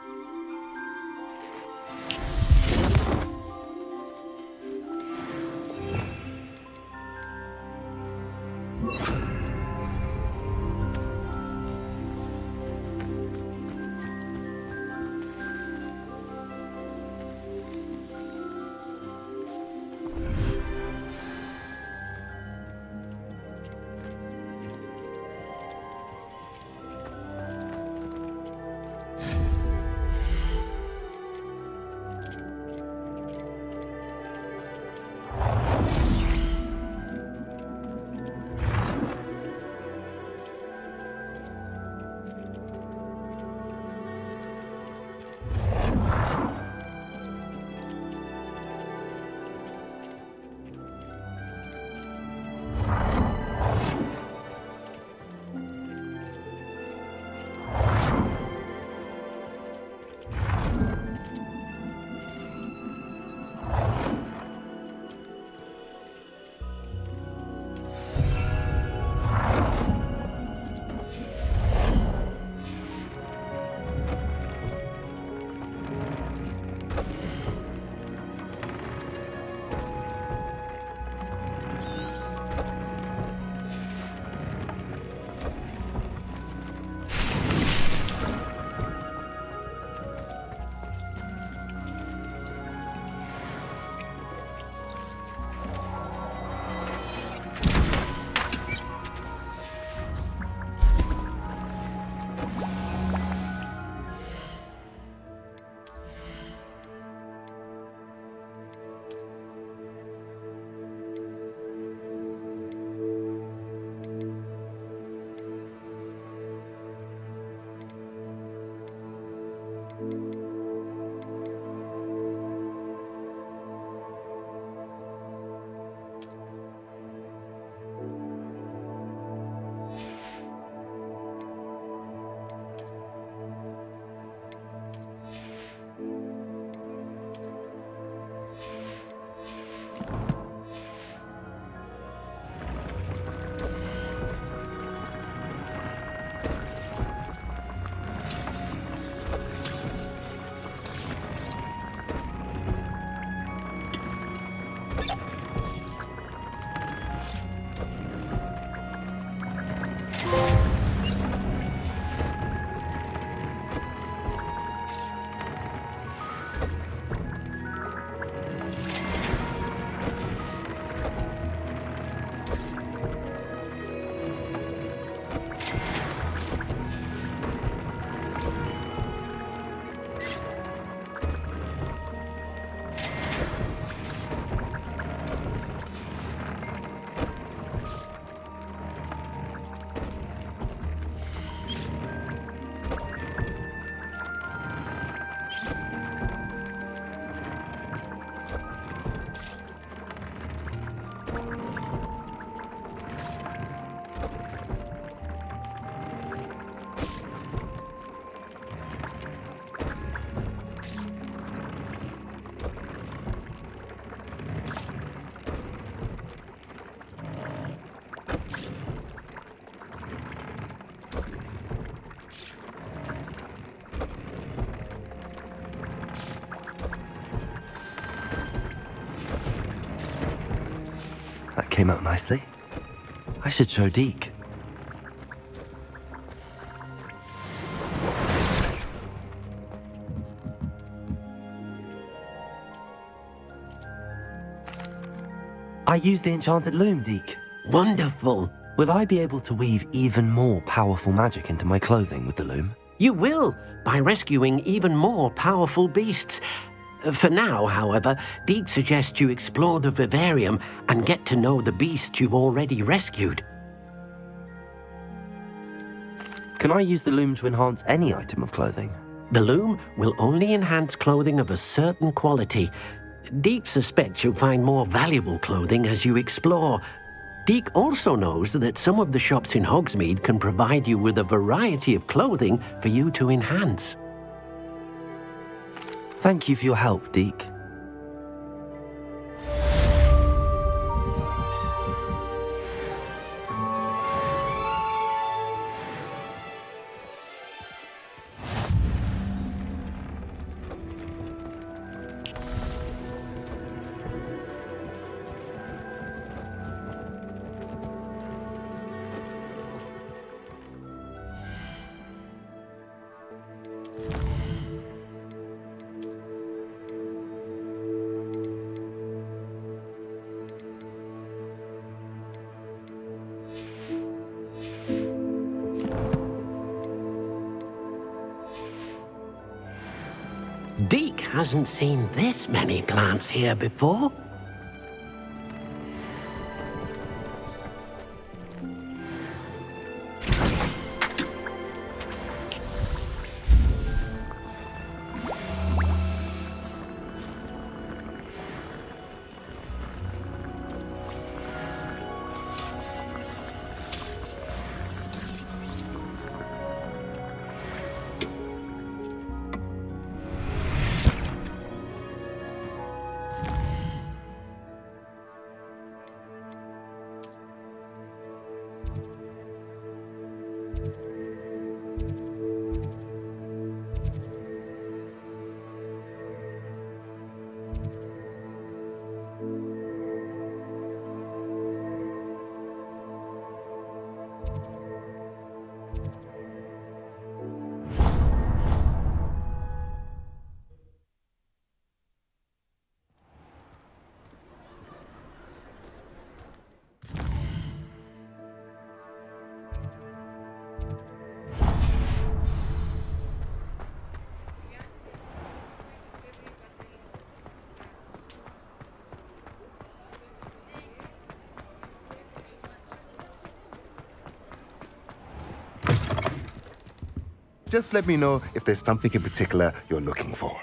Speaker 2: That came out nicely. I should show Deke. I used the enchanted loom, Deke.
Speaker 9: Wonderful.
Speaker 2: Will I be able to weave even more powerful magic into my clothing with the loom?
Speaker 9: You will, by rescuing even more powerful beasts. For now, however, Deke suggests you explore the vivarium and get to know the beasts you've already rescued.
Speaker 2: Can I use the loom to enhance any item of clothing?
Speaker 9: The loom will only enhance clothing of a certain quality. Deke suspects you'll find more valuable clothing as you explore. Deke also knows that some of the shops in Hogsmeade can provide you with a variety of clothing for you to enhance.
Speaker 2: Thank you for your help, Deke.
Speaker 9: Deke hasn't seen this many plants here before.
Speaker 8: Just let me know if there's something in particular you're looking for.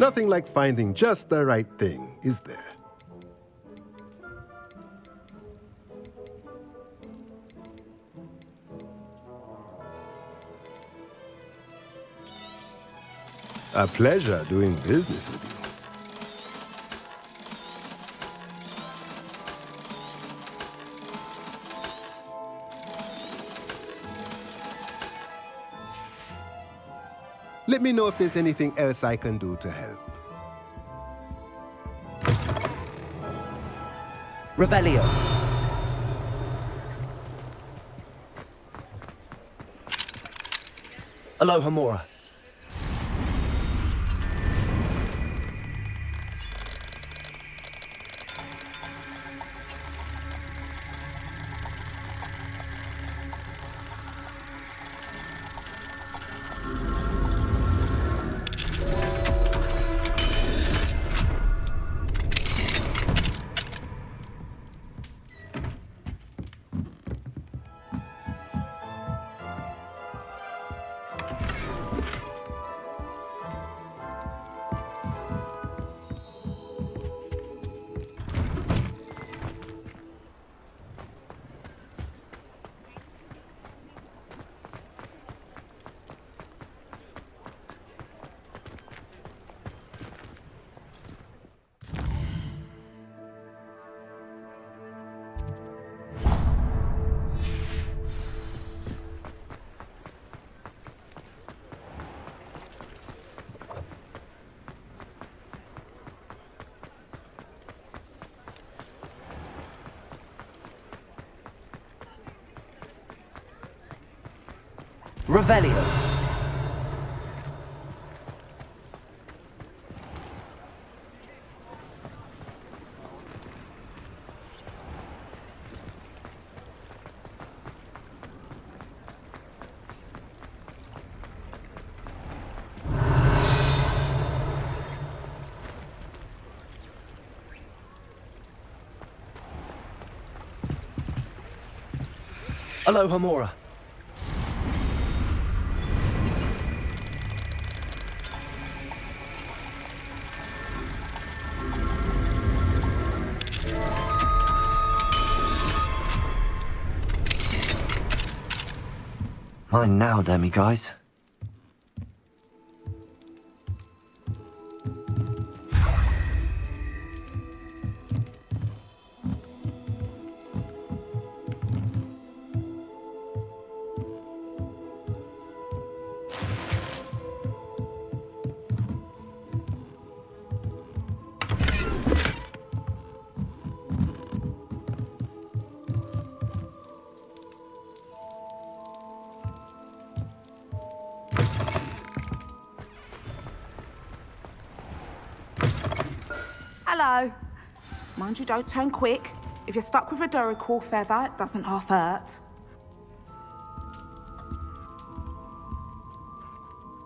Speaker 8: Nothing like finding just the right thing, is there? A pleasure doing business with you. Let me know if there's anything else I can do to help.
Speaker 2: Revelio. Aloha Mora. Revelio. Aloha Mora. Mine now, Demi guys.
Speaker 10: Hello. Mind you, don't turn quick. If you're stuck with a Duracell feather, it doesn't half hurt.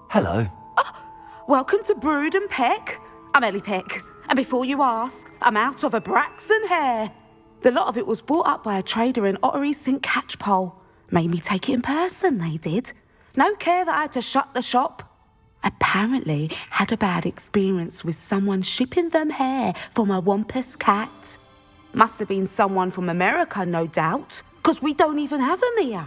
Speaker 2: Hello.
Speaker 10: Welcome to Brood and Peck. I'm Ellie Peck. And before you ask, I'm out of a Braxton hair. The lot of it was bought up by a trader in Ottery St. Catchpole. Made me take it in person, they did. No care that I had to shut the shop. Apparently had a bad experience with someone shipping them hair from a Wampus cat. Must have been someone from America, no doubt, because we don't even have them here.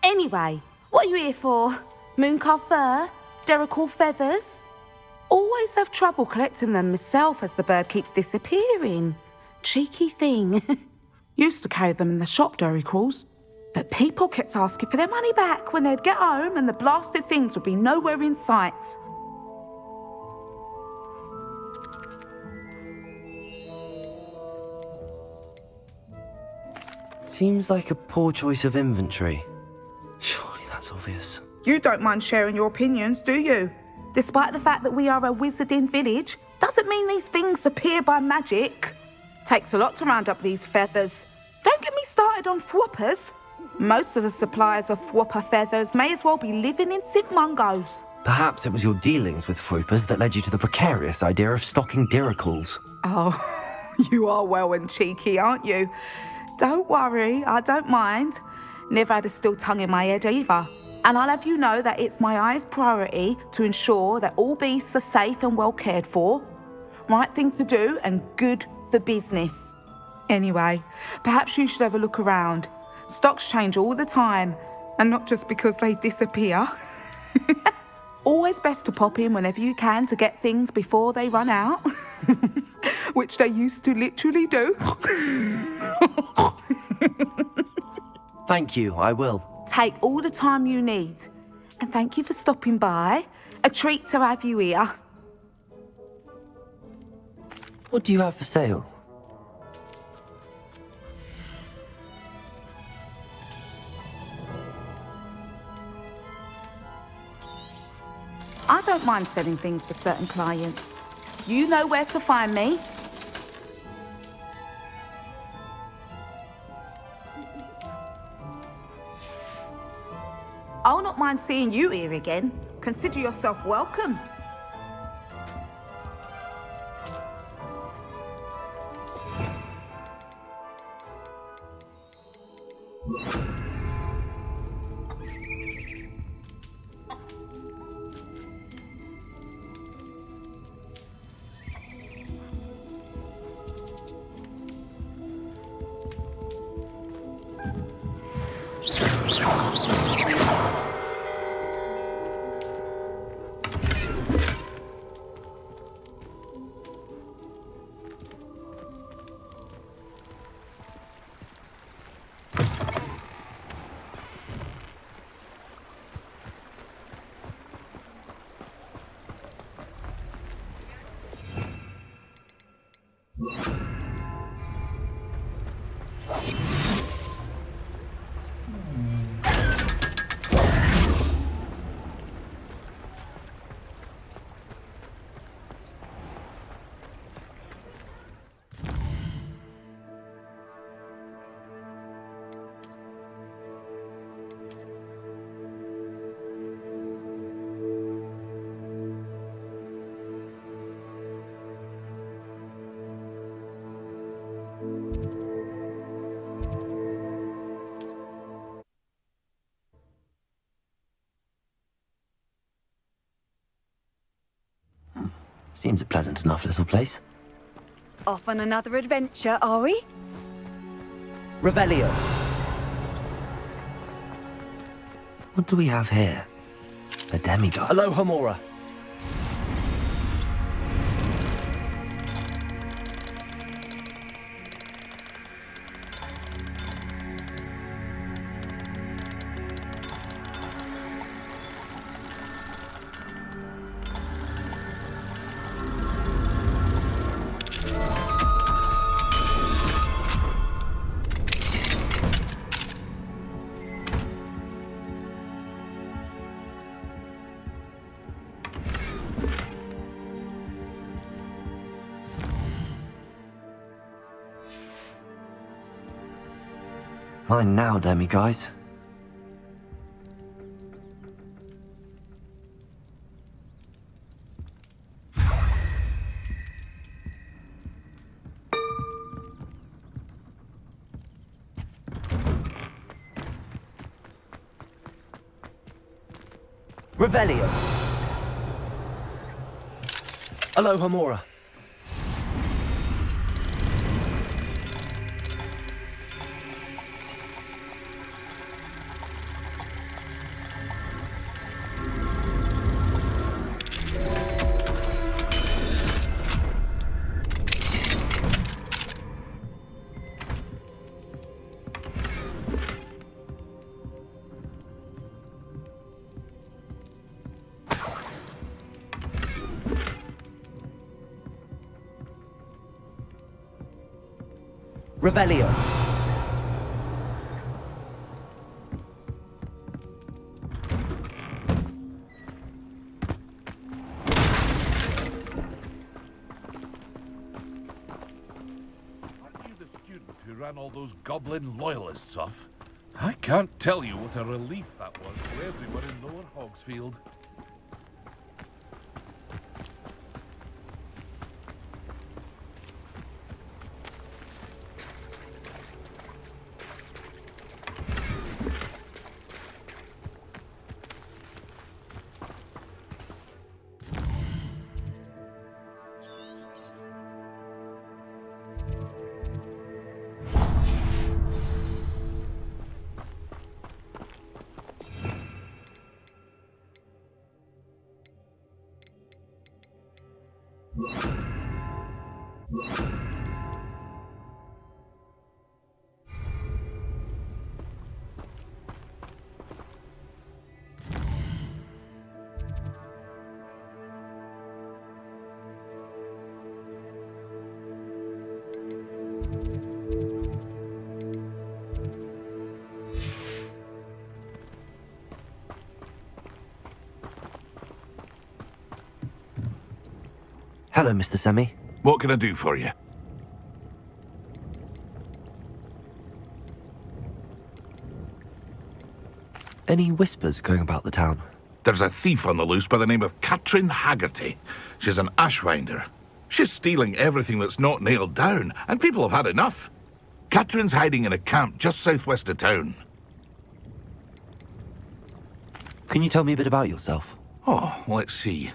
Speaker 10: Anyway, what are you here for? Mooncar fur? Duracell feathers? Always have trouble collecting them myself as the bird keeps disappearing. Cheeky thing. Used to carry them in the shop, Duracells. But people kept asking for their money back when they'd get home and the blasted things would be nowhere in sight.
Speaker 2: Seems like a poor choice of inventory. Surely that's obvious.
Speaker 10: You don't mind sharing your opinions, do you? Despite the fact that we are a wizarding village, doesn't mean these things appear by magic. Takes a lot to round up these feathers. Don't get me started on thwoppers. Most of the suppliers of thwopper feathers may as well be living in St. Mungo's.
Speaker 2: Perhaps it was your dealings with Froopers that led you to the precarious idea of stocking Duracells.
Speaker 10: Oh, you are well and cheeky, aren't you? Don't worry, I don't mind. Never had a still tongue in my head either. And I'll have you know that it's my highest priority to ensure that all beasts are safe and well cared for. Right thing to do and good for business. Anyway, perhaps you should have a look around. Stocks change all the time, and not just because they disappear. Always best to pop in whenever you can to get things before they run out. Which they used to literally do.
Speaker 2: Thank you, I will.
Speaker 10: Take all the time you need. And thank you for stopping by. A treat to have you here.
Speaker 2: What do you have for sale?
Speaker 10: I don't mind selling things for certain clients. You know where to find me. I'll not mind seeing you here again. Consider yourself welcome.
Speaker 2: Seems a pleasant enough little place.
Speaker 4: Off on another adventure, are we?
Speaker 2: Revelio. What do we have here? A demigod.
Speaker 11: Aloha Mora.
Speaker 2: Mine now, demiguys.
Speaker 11: Revelio. Aloha Mora. Revelio.
Speaker 7: Aren't you the student who ran all those goblin loyalists off? I can't tell you what a relief that was for everyone in Lower Hogsfield.
Speaker 2: Hello, Mr. Semi.
Speaker 1: What can I do for you?
Speaker 2: Any whispers going about the town?
Speaker 1: There's a thief on the loose by the name of Katrin Haggerty. She's an ashwinder. She's stealing everything that's not nailed down, and people have had enough. Katrin's hiding in a camp just southwest of town.
Speaker 2: Can you tell me a bit about yourself?
Speaker 1: Oh, let's see.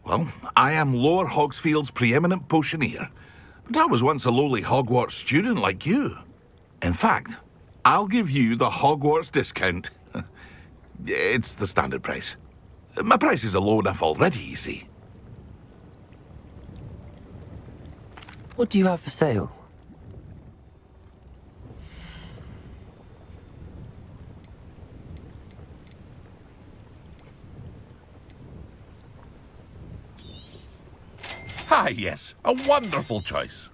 Speaker 1: Well, I am Lower Hogsfield's preeminent potioneer, but I was once a lowly Hogwarts student like you. In fact, I'll give you the Hogwarts discount. It's the standard price. My prices are low enough already, you see.
Speaker 2: What do you have for sale?
Speaker 1: Ah, yes, a wonderful choice.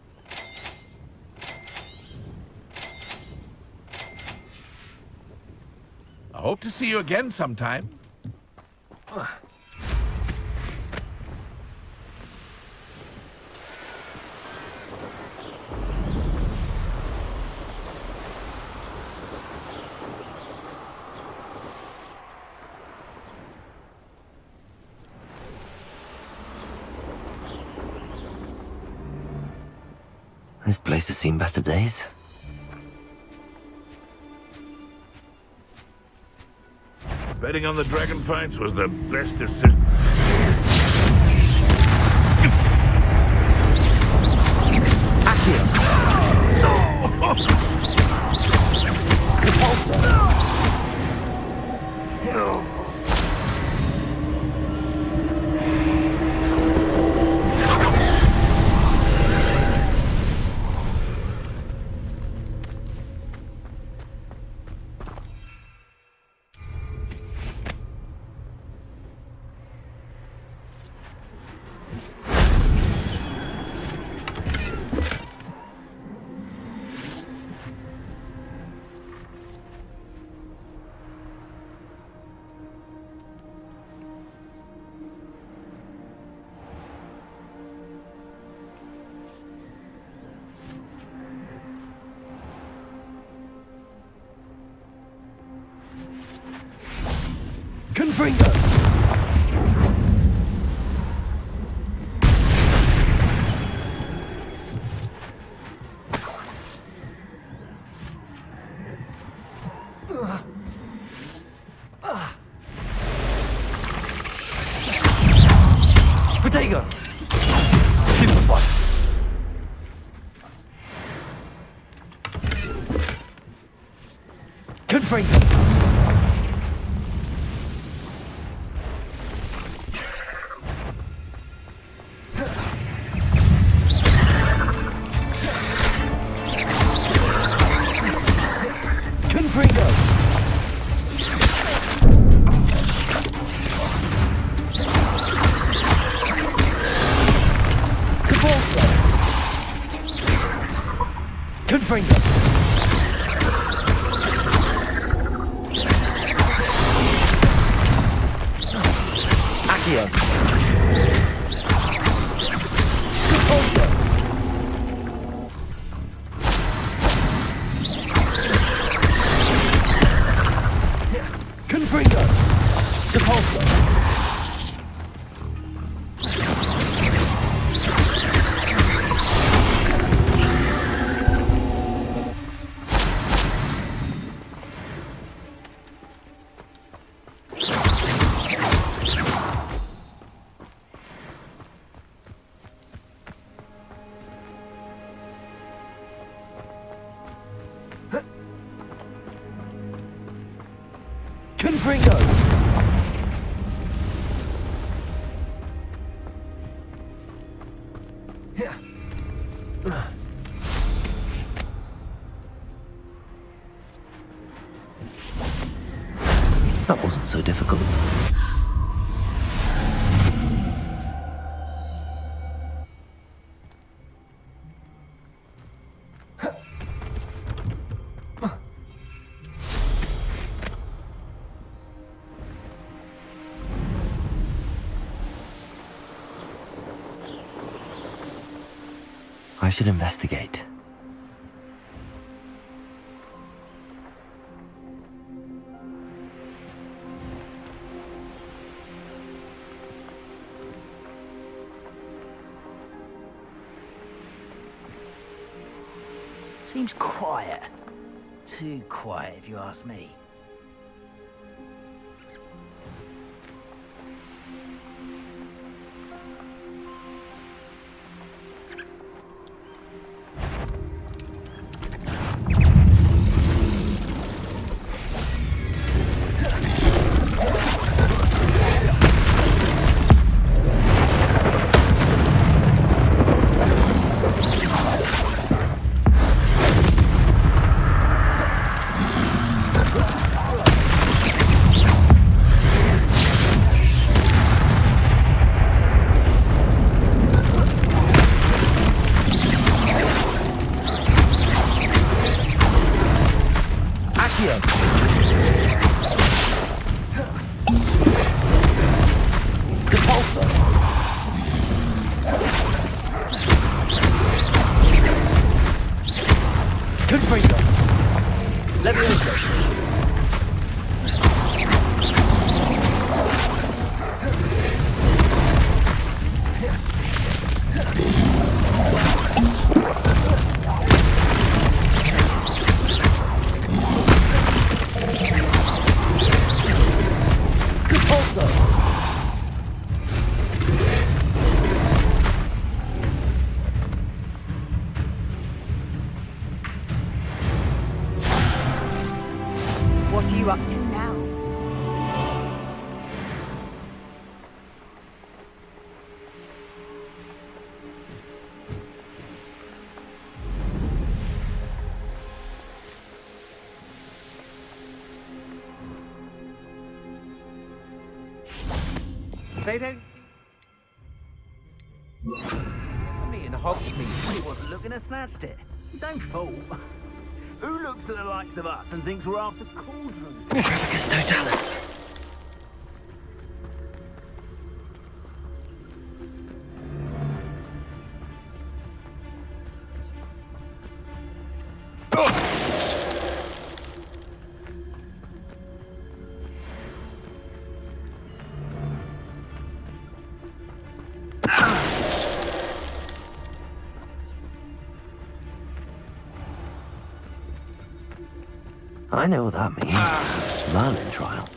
Speaker 1: I hope to see you again sometime.
Speaker 2: This place has seen better days.
Speaker 7: Betting on the dragon fights was the best decision.
Speaker 11: Accio. Repulsor. Confringo! Protego! Stupefy! Confringo! Confringo! Accio! Repulsor! Confringo! Repulsor! Confringo!
Speaker 2: That wasn't so difficult. I should investigate.
Speaker 6: Seems quiet. Too quiet, if you ask me.
Speaker 4: What are you up to now?
Speaker 6: They don't see me in Hogsmeade. He wasn't looking at snatched it. Don't fool. Who looks at the likes of us and thinks we're after cauldrons?
Speaker 2: Trafficus Totalis. I know what that means. Learning trial.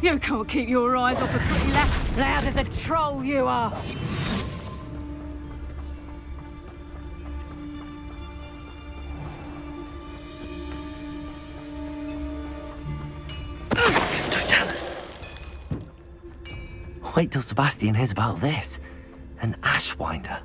Speaker 5: You can't keep your eyes off a pretty lad. Loud as a troll you are.
Speaker 2: Trafficus Totalis. Wait till Sebastian hears about this. An Ashwinder.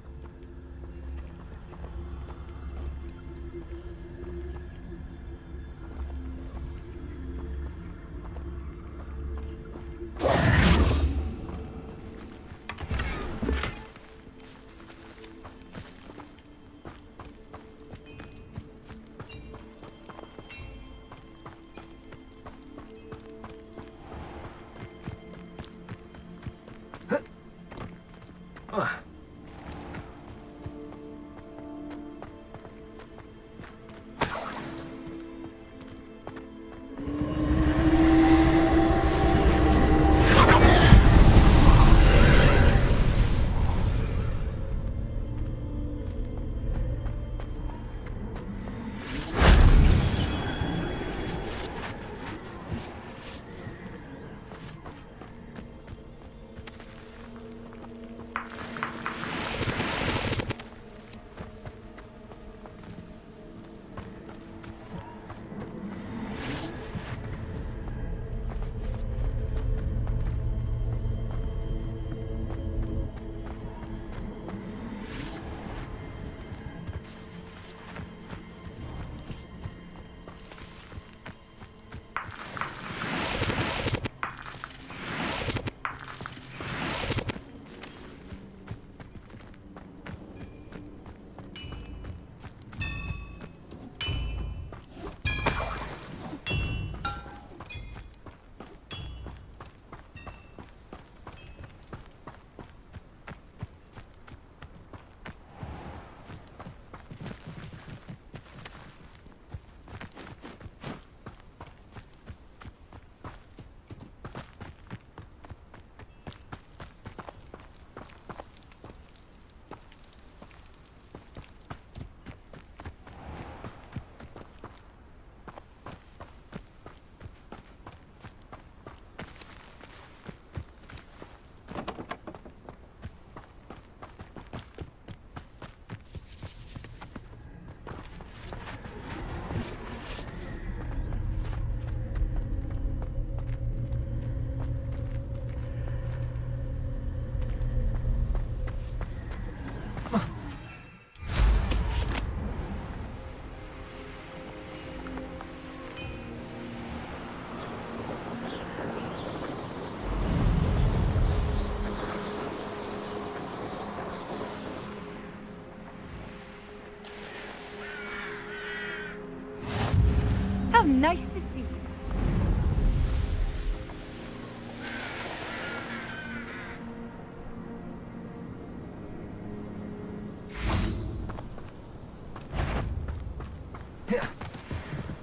Speaker 4: How nice to see you.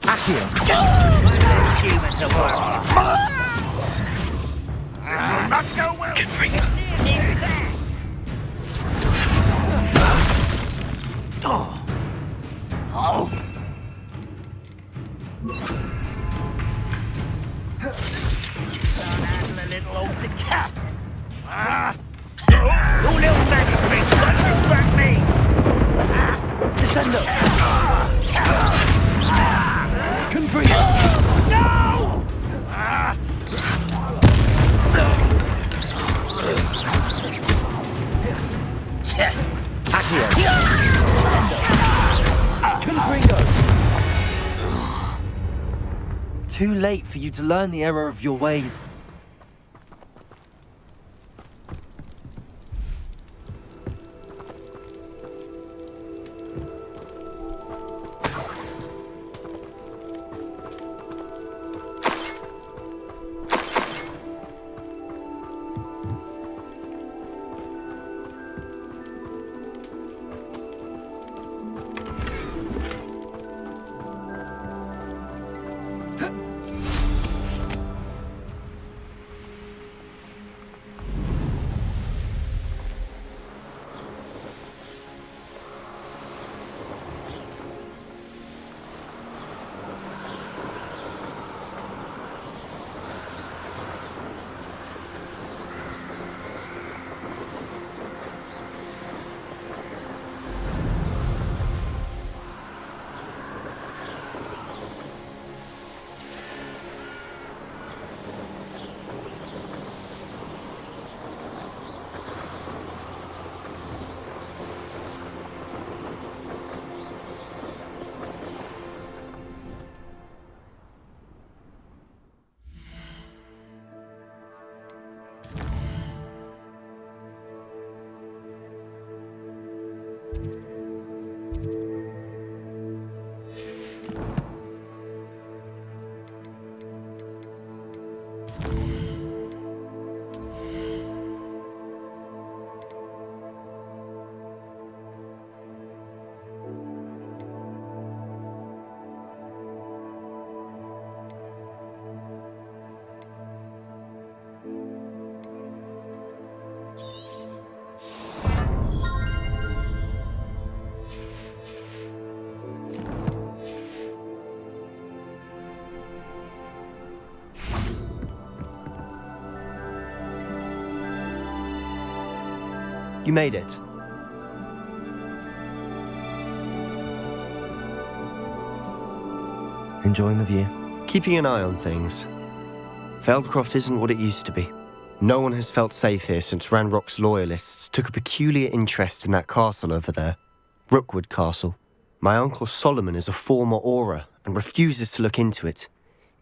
Speaker 11: Accio.
Speaker 6: Humans are working.
Speaker 1: This will not go well.
Speaker 6: Start handling it little old cat. You little maggot thing, don't you back me!
Speaker 11: Descendo! Confredo!
Speaker 6: No!
Speaker 11: Accio! Confredo!
Speaker 2: Too late for you to learn the error of your ways.
Speaker 11: You made it.
Speaker 2: Enjoying the view?
Speaker 11: Keeping an eye on things. Feldcroft isn't what it used to be. No one has felt safe here since Ranrock's loyalists took a peculiar interest in that castle over there. Rookwood Castle. My uncle Solomon is a former Auror and refuses to look into it,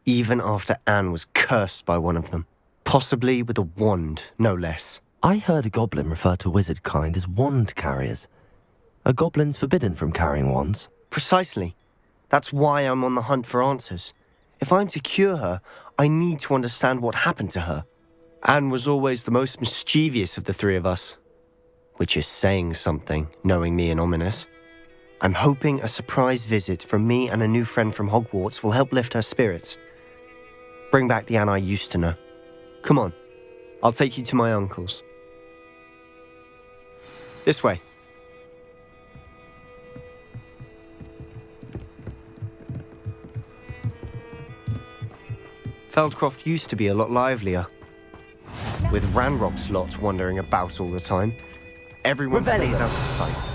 Speaker 11: even after Anne was cursed by one of them. Possibly with a wand, no less.
Speaker 2: I heard a goblin refer to wizard kind as wand carriers. Are goblins forbidden from carrying wands?
Speaker 11: Precisely. That's why I'm on the hunt for answers. If I'm to cure her, I need to understand what happened to her. Anne was always the most mischievous of the three of us. Which is saying something, knowing me and Ominous. I'm hoping a surprise visit from me and a new friend from Hogwarts will help lift her spirits. Bring back the Anne I used to know. Come on, I'll take you to my uncle's. This way. Feldcroft used to be a lot livelier. With Ranrock's lot wandering about all the time. Everyone stays out of sight.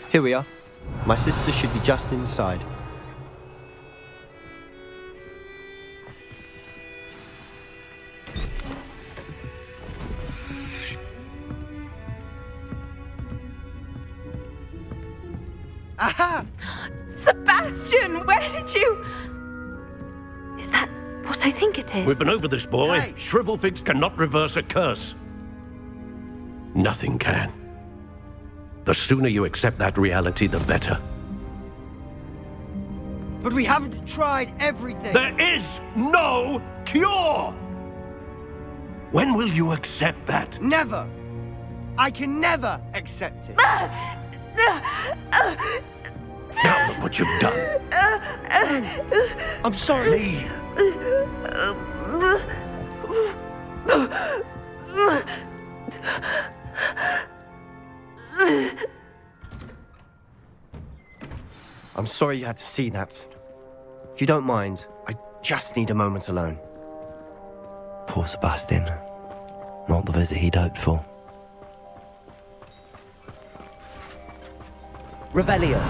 Speaker 11: Here we are. My sister should be just inside.
Speaker 10: Aha! Sebastian, where did you... Is that what I think it is?
Speaker 9: We've been over this, boy.
Speaker 10: Hey.
Speaker 9: Shrivelfigs cannot reverse a curse. Nothing can. The sooner you accept that reality, the better.
Speaker 12: But we haven't tried everything.
Speaker 9: There is no cure! When will you accept that?
Speaker 12: Never. I can never accept it.
Speaker 9: Now, what you've done.
Speaker 11: I'm sorry. I'm sorry you had to see that. If you don't mind, I just need a moment alone.
Speaker 2: Poor Sebastian. Not the visit he'd hoped for.
Speaker 12: Revelio.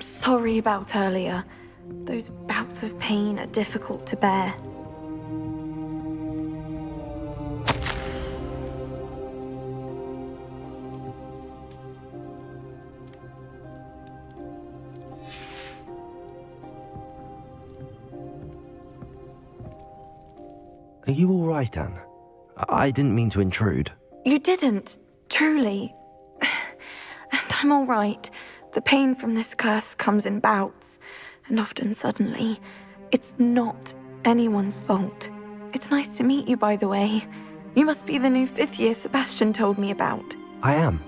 Speaker 13: Sorry about earlier. Those bouts of pain are difficult to bear.
Speaker 2: Are you all right, Anne? I didn't mean to intrude.
Speaker 13: You didn't, truly. And I'm all right. The pain from this curse comes in bouts, and often suddenly. It's not anyone's fault. It's nice to meet you, by the way. You must be the new 5th year Sebastian told me about.
Speaker 2: I am.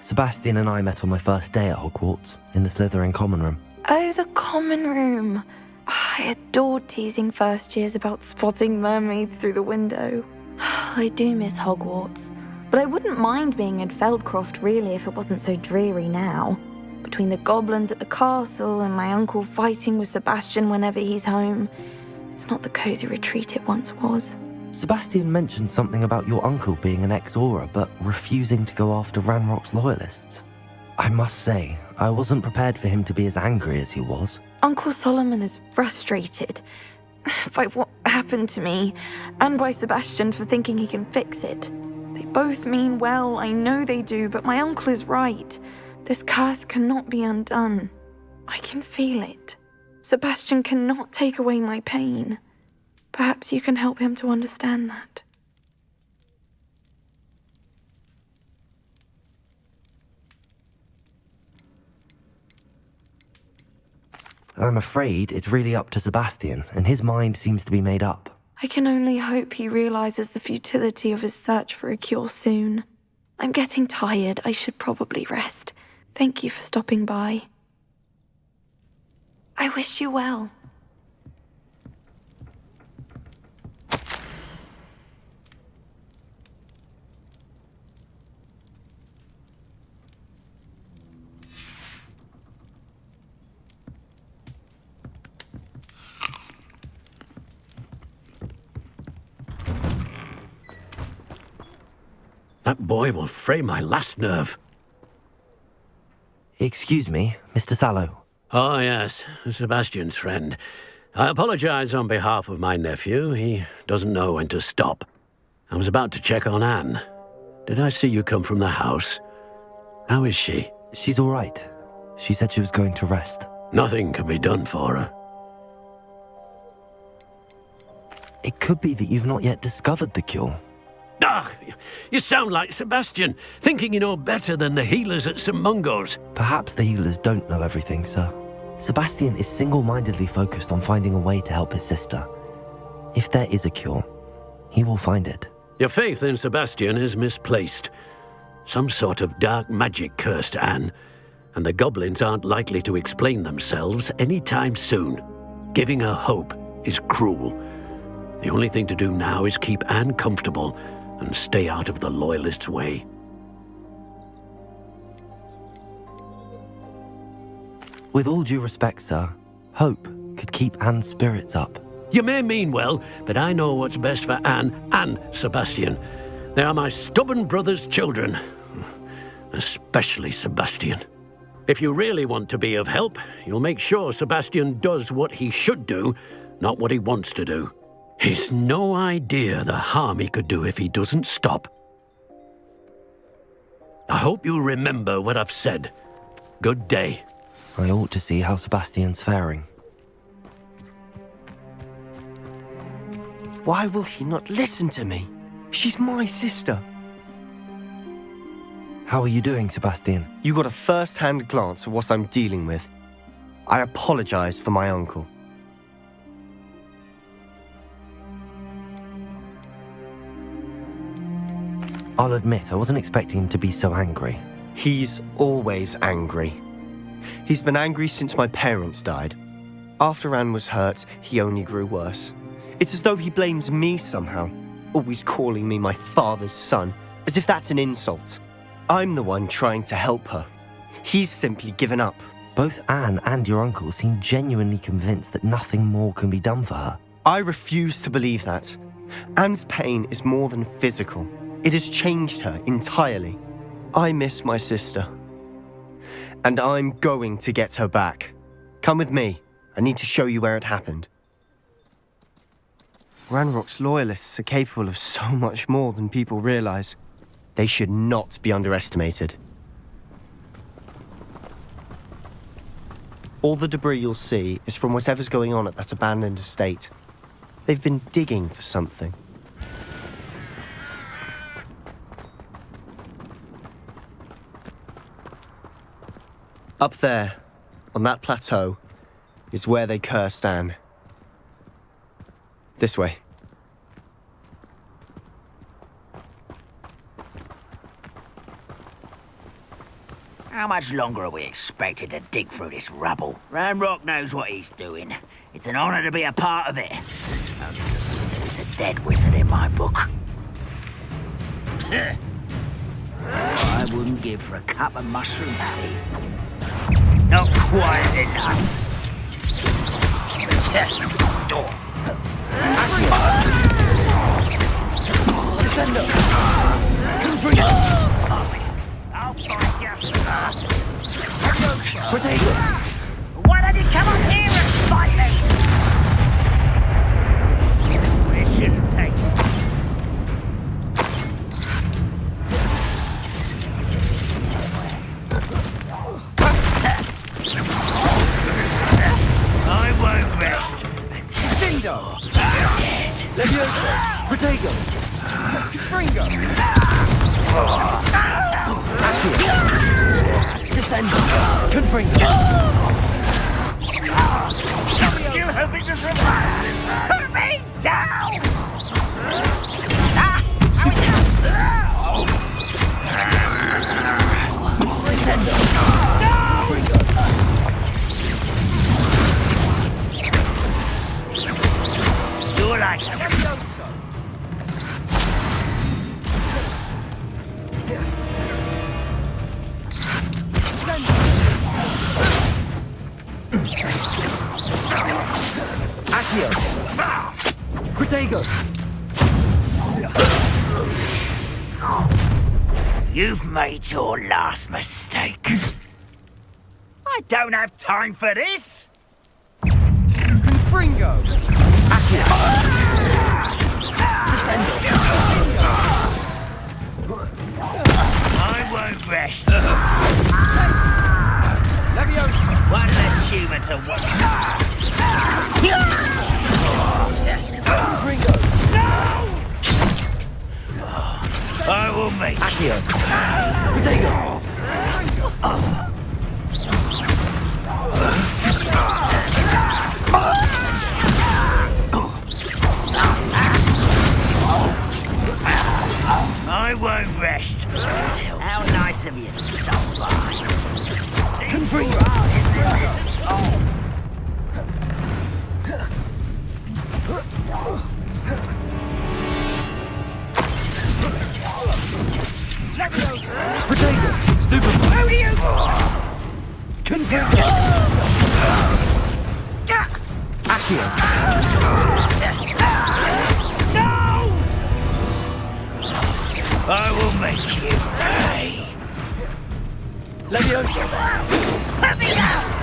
Speaker 2: Sebastian and I met on my first day at Hogwarts, in the Slytherin common room.
Speaker 13: Oh, the common room. I adored teasing first years about spotting mermaids through the window. I do miss Hogwarts, but I wouldn't mind being in Feldcroft really if it wasn't so dreary now. Between the goblins at the castle and my uncle fighting with Sebastian whenever he's home, it's not the cosy retreat it once was.
Speaker 2: Sebastian mentioned something about your uncle being an ex-Auror, but refusing to go after Ranrock's loyalists. I must say, I wasn't prepared for him to be as angry as he was.
Speaker 13: Uncle Solomon is frustrated by what happened to me, and by Sebastian for thinking he can fix it. They both mean well, I know they do, but my uncle is right. This curse cannot be undone. I can feel it. Sebastian cannot take away my pain. Perhaps you can help him to understand that.
Speaker 2: I'm afraid it's really up to Sebastian, and his mind seems to be made up.
Speaker 13: I can only hope he realizes the futility of his search for a cure soon. I'm getting tired. I should probably rest. Thank you for stopping by. I wish you well.
Speaker 9: That boy will fray my last nerve.
Speaker 2: Excuse me, Mr. Sallow.
Speaker 9: Oh, yes, Sebastian's friend. I apologize on behalf of my nephew. He doesn't know when to stop. I was about to check on Anne. Did I see you come from the house? How is she?
Speaker 2: She's all right. She said she was going to rest.
Speaker 9: Nothing can be done for her.
Speaker 2: It could be that you've not yet discovered the cure.
Speaker 9: Ah, you sound like Sebastian, thinking you know better than the healers at St. Mungo's.
Speaker 2: Perhaps the healers don't know everything, sir. Sebastian is single-mindedly focused on finding a way to help his sister. If there is a cure, he will find it.
Speaker 9: Your faith in Sebastian is misplaced. Some sort of dark magic cursed Anne, and the goblins aren't likely to explain themselves anytime soon. Giving her hope is cruel. The only thing to do now is keep Anne comfortable and stay out of the Loyalists' way.
Speaker 2: With all due respect, sir, hope could keep Anne's spirits up.
Speaker 9: You may mean well, but I know what's best for Anne and Sebastian. They are my stubborn brother's children. Especially Sebastian.
Speaker 14: If you really want to be of help, you'll make sure Sebastian does what he should do, not what he wants to do. He's no idea the harm he could do if he doesn't stop. I hope you remember what I've said. Good day.
Speaker 2: I ought to see how Sebastian's faring.
Speaker 11: Why will he not listen to me? She's my sister.
Speaker 2: How are you doing, Sebastian?
Speaker 11: You got a first-hand glance at what I'm dealing with. I apologize for my uncle.
Speaker 2: I'll admit, I wasn't expecting him to be so angry.
Speaker 11: He's always angry. He's been angry since my parents died. After Anne was hurt, he only grew worse. It's as though he blames me somehow, always calling me my father's son, as if that's an insult. I'm the one trying to help her. He's simply given up.
Speaker 2: Both Anne and your uncle seem genuinely convinced that nothing more can be done for her.
Speaker 11: I refuse to believe that. Anne's pain is more than physical. It has changed her entirely. I miss my sister. And I'm going to get her back. Come with me. I need to show you where it happened. Ranrock's loyalists are capable of so much more than people realize. They should not be underestimated. All the debris you'll see is from whatever's going on at that abandoned estate. They've been digging for something. Up there, on that plateau, is where they cursed Anne. This way.
Speaker 6: How much longer are we expected to dig through this rubble? Ranrock knows what he's doing. It's an honor to be a part of it. There's a dead wizard in my book. I wouldn't give for a cup of mushroom tea. Not quite enough.
Speaker 12: Descendo!
Speaker 6: I'll find you.
Speaker 12: Potato!
Speaker 6: Why don't you come up here and fight me? This shouldn't take I won't rest until
Speaker 12: Bingo!
Speaker 6: you're dead.
Speaker 12: Leviosa! Potato! Fringo! Descendo! Confringo!
Speaker 6: You hoping to survive? Put me down!
Speaker 12: Descendo!
Speaker 6: You're like
Speaker 12: Accio! Protego!
Speaker 6: You've made your last mistake. I don't have time for this.
Speaker 12: Fringo! Accio! Descendo!
Speaker 6: I won't rest.
Speaker 12: Leviosa!
Speaker 6: One less human to watch.
Speaker 12: Fringo!
Speaker 6: I will make
Speaker 12: Accio! Protego!
Speaker 6: I won't rest until. How nice of you to stop by.
Speaker 12: Confringo! Protego! Stupid!
Speaker 6: Who do you?
Speaker 12: Confringo! Accio!
Speaker 6: No! I will make you pay.
Speaker 12: Leviosa!
Speaker 6: Let me go!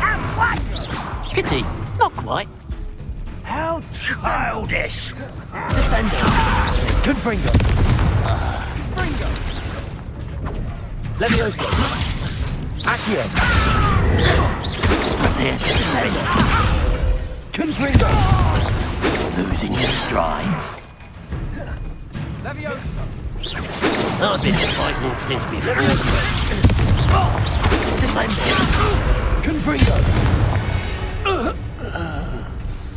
Speaker 6: At once!
Speaker 9: Kitty, not quite.
Speaker 6: How childish!
Speaker 12: Descendo. Confringo. Fringo. Levioso. Accio.
Speaker 6: Prepare to descend.
Speaker 12: Confringo.
Speaker 6: Losing your stride.
Speaker 12: Levioso.
Speaker 9: I've been fighting since before.
Speaker 12: Descendo. Confringo.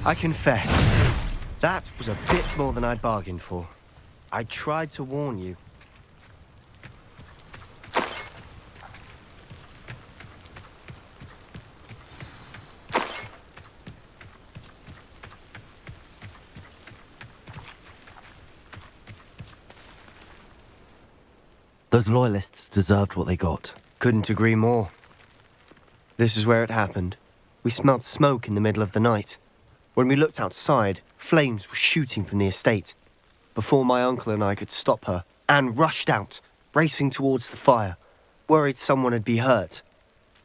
Speaker 11: I confess, that was a bit more than I'd bargained for. I tried to warn you.
Speaker 2: Those loyalists deserved what they got.
Speaker 11: Couldn't agree more. This is where it happened. We smelled smoke in the middle of the night. When we looked outside, flames were shooting from the estate. Before my uncle and I could stop her, Anne rushed out, racing towards the fire, worried someone had been hurt.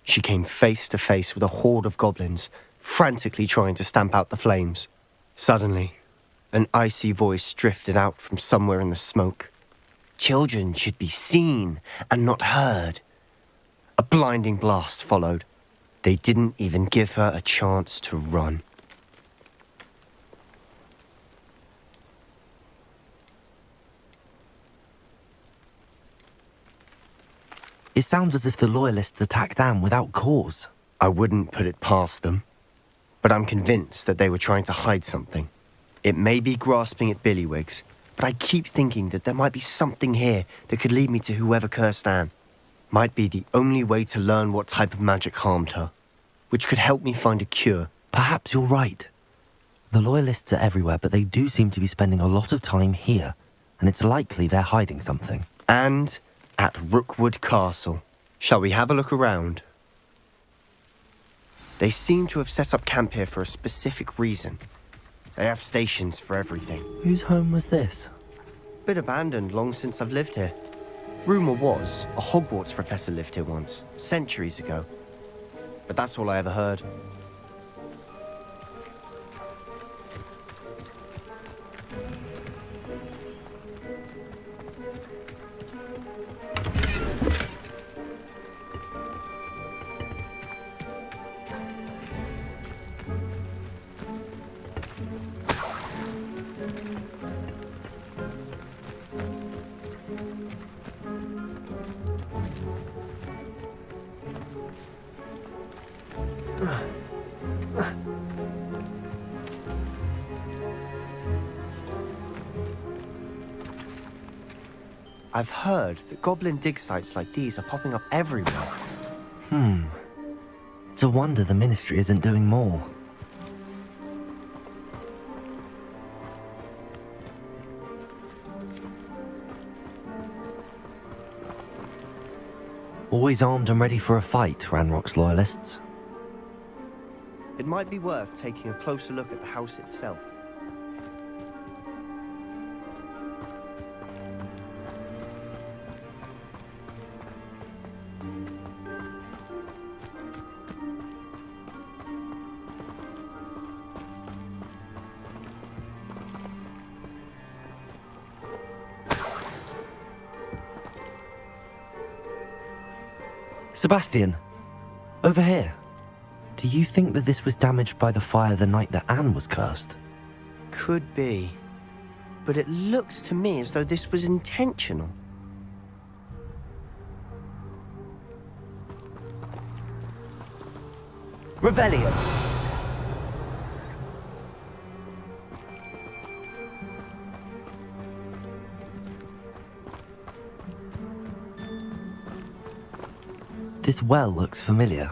Speaker 11: She came face to face with a horde of goblins, frantically trying to stamp out the flames. Suddenly, an icy voice drifted out from somewhere in the smoke. Children should be seen and not heard. A blinding blast followed. They didn't even give her a chance to run.
Speaker 2: It sounds as if the loyalists attacked Anne without cause.
Speaker 11: I wouldn't put it past them, but I'm convinced that they were trying to hide something. It may be grasping at Billywigs, but I keep thinking that there might be something here that could lead me to whoever cursed Anne. Might be the only way to learn what type of magic harmed her, which could help me find a cure.
Speaker 2: Perhaps you're right. The loyalists are everywhere, but they do seem to be spending a lot of time here, and it's likely they're hiding something.
Speaker 11: And at Rookwood Castle. Shall we have a look around? They seem to have set up camp here for a specific reason. They have stations for everything.
Speaker 2: Whose home was this?
Speaker 11: Been abandoned long since I've lived here. Rumour was a Hogwarts professor lived here once, centuries ago. But that's all I ever heard. I've heard that goblin dig sites like these are popping up everywhere.
Speaker 2: It's a wonder the Ministry isn't doing more. Always armed and ready for a fight, Ranrock's loyalists.
Speaker 11: It might be worth taking a closer look at the house itself.
Speaker 2: Sebastian, over here. Do you think that this was damaged by the fire the night that Anne was cursed?
Speaker 11: Could be. But it looks to me as though this was intentional.
Speaker 12: Revelio.
Speaker 2: This well looks familiar.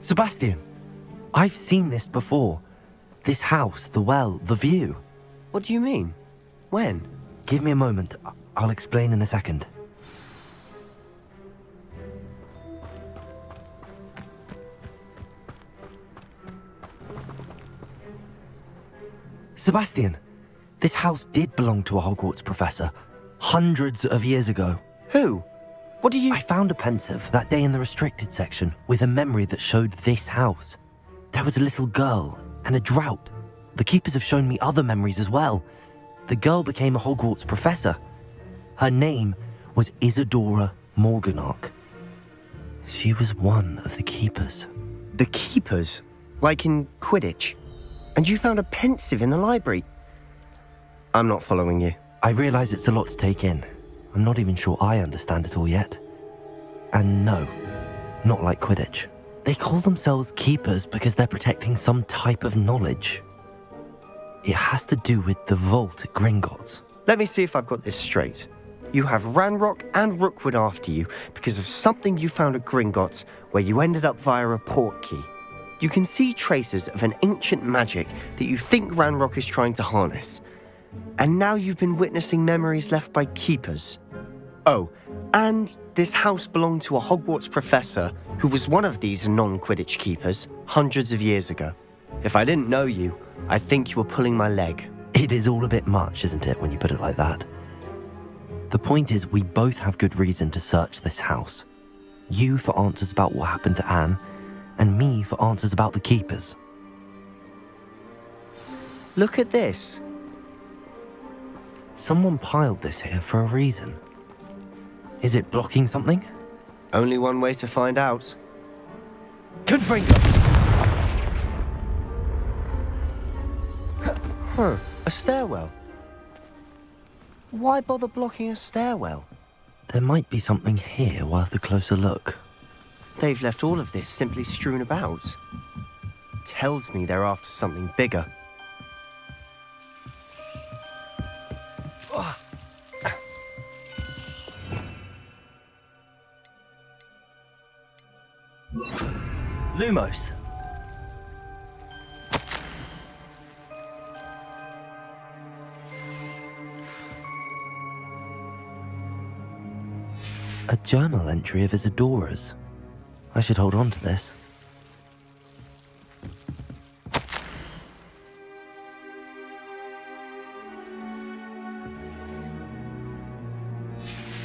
Speaker 2: Sebastian, I've seen this before. This house, the well, the view.
Speaker 11: What do you mean? When?
Speaker 2: Give me a moment. I'll explain in a second. Sebastian, this house did belong to a Hogwarts professor hundreds of years ago.
Speaker 11: Who? What do you...
Speaker 2: I found a pensive that day in the restricted section with a memory that showed this house. There was a little girl and a drought. The keepers have shown me other memories as well. The girl became a Hogwarts professor. Her name was Isadora Morganach. She was one of the keepers.
Speaker 11: The keepers? Like in Quidditch? And you found a pensive in the library? I'm not following you.
Speaker 2: I realise it's a lot to take in. I'm not even sure I understand it all yet. And no, not like Quidditch. They call themselves keepers because they're protecting some type of knowledge. It has to do with the vault at Gringotts.
Speaker 11: Let me see if I've got this straight. You have Ranrock and Rookwood after you because of something you found at Gringotts where you ended up via a portkey. You can see traces of an ancient magic that you think Ranrock is trying to harness. And now you've been witnessing memories left by keepers. Oh, and this house belonged to a Hogwarts professor who was one of these non-Quidditch keepers hundreds of years ago. If I didn't know you, I'd think you were pulling my leg.
Speaker 2: It is all a bit much, isn't it, when you put it like that? The point is, we both have good reason to search this house. You for answers about what happened to Anne, and me for answers about the keepers.
Speaker 11: Look at this.
Speaker 2: Someone piled this here for a reason. Is it blocking something?
Speaker 11: Only one way to find out.
Speaker 12: Confringo!
Speaker 11: Huh, a stairwell. Why bother blocking a stairwell?
Speaker 2: There might be something here worth a closer look.
Speaker 11: They've left all of this simply strewn about. Tells me they're after something bigger.
Speaker 2: Lumos. A journal entry of Isadora's. I should hold on to this.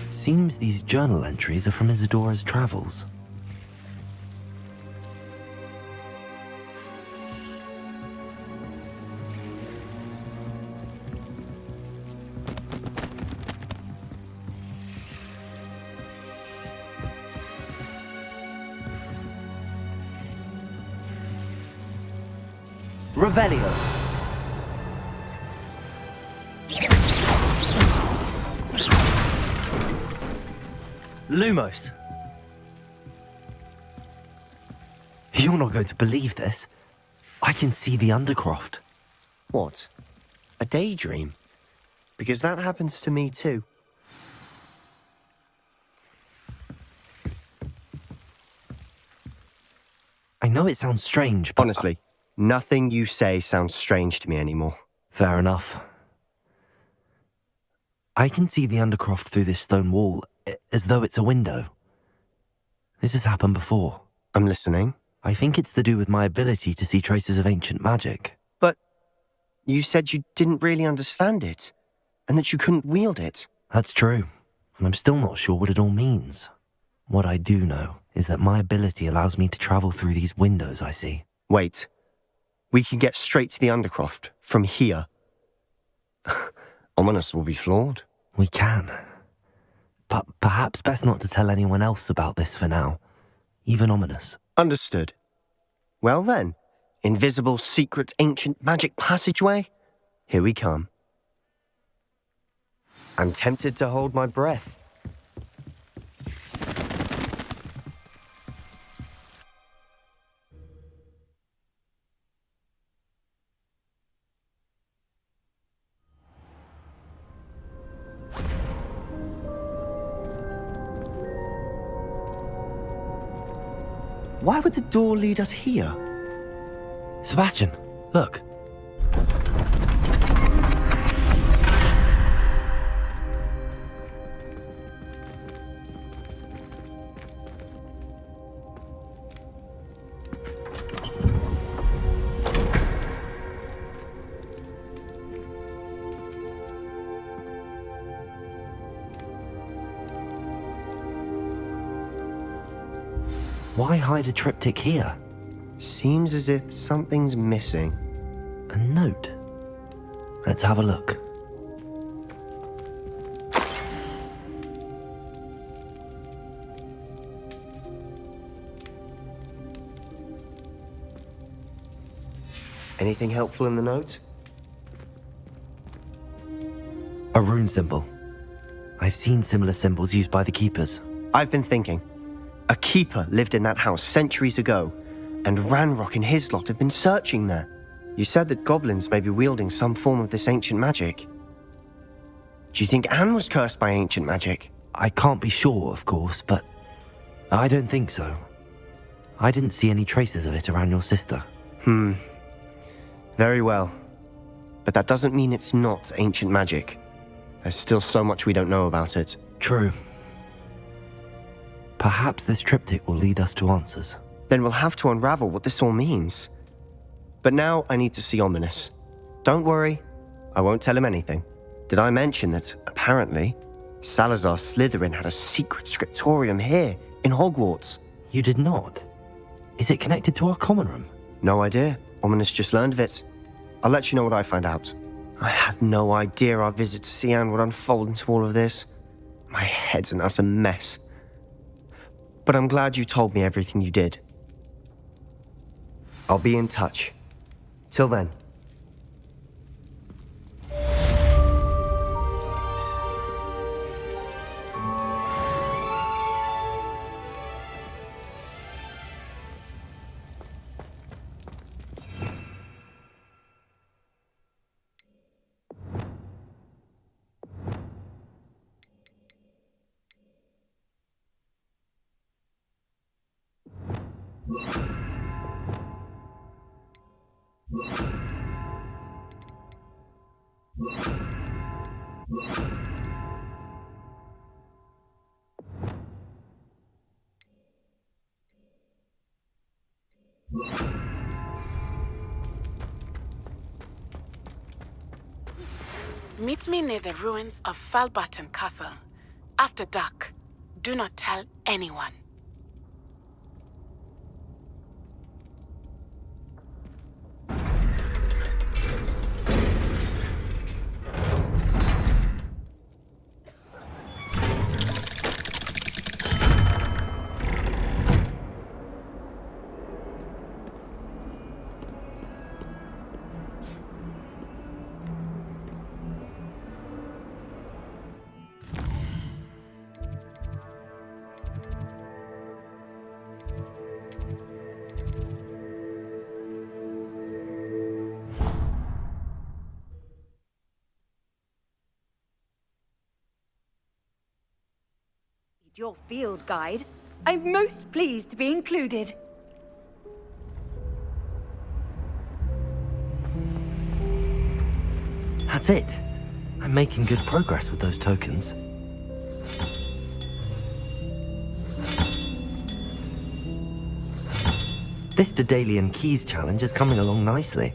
Speaker 2: Seems these journal entries are from Isadora's travels.
Speaker 12: Revelio.
Speaker 2: Lumos. You're not going to believe this. I can see the Undercroft.
Speaker 11: What? A daydream? Because that happens to me too.
Speaker 2: I know it sounds strange, but...
Speaker 11: Honestly, nothing you say sounds strange to me anymore.
Speaker 2: Fair enough. I can see the Undercroft through this stone wall, as though it's a window. This has happened before.
Speaker 11: I'm listening.
Speaker 2: I think it's to do with my ability to see traces of ancient magic.
Speaker 11: But you said you didn't really understand it, and that you couldn't wield it.
Speaker 2: That's true, and I'm still not sure what it all means. What I do know is that my ability allows me to travel through these windows I see.
Speaker 11: Wait. We can get straight to the Undercroft from here. Ominous will be flawed.
Speaker 2: We can. But perhaps best not to tell anyone else about this for now. Even Ominous.
Speaker 11: Understood. Well then, invisible, secret, ancient magic passageway? Here we come. I'm tempted to hold my breath. Why would the door lead us here?
Speaker 2: Sebastian, look. Why hide a triptych here?
Speaker 11: Seems as if something's missing.
Speaker 2: A note. Let's have a look.
Speaker 11: Anything helpful in the note?
Speaker 2: A rune symbol. I've seen similar symbols used by the keepers.
Speaker 11: I've been thinking. A keeper lived in that house centuries ago, and Ranrock and his lot have been searching there. You said that goblins may be wielding some form of this ancient magic. Do you think Anne was cursed by ancient magic?
Speaker 2: I can't be sure, of course, but I don't think so. I didn't see any traces of it around your sister.
Speaker 11: Very well. But that doesn't mean it's not ancient magic. There's still so much we don't know about it.
Speaker 2: True. Perhaps this triptych will lead us to answers.
Speaker 11: Then we'll have to unravel what this all means. But now I need to see Ominous. Don't worry, I won't tell him anything. Did I mention that, apparently, Salazar Slytherin had a secret scriptorium here, in Hogwarts?
Speaker 2: You did not? Is it connected to our common room?
Speaker 11: No idea. Ominous just learned of it. I'll let you know what I find out. I had no idea our visit to Cian would unfold into all of this. My head's an utter mess. But I'm glad you told me everything you did. I'll be in touch. Till then.
Speaker 15: Meet me near the ruins of Falbaton Castle. After dark. Do not tell anyone.
Speaker 4: Your field guide. I'm most pleased to be included.
Speaker 2: That's it. I'm making good progress with those tokens. This Daedalian Keys challenge is coming along nicely.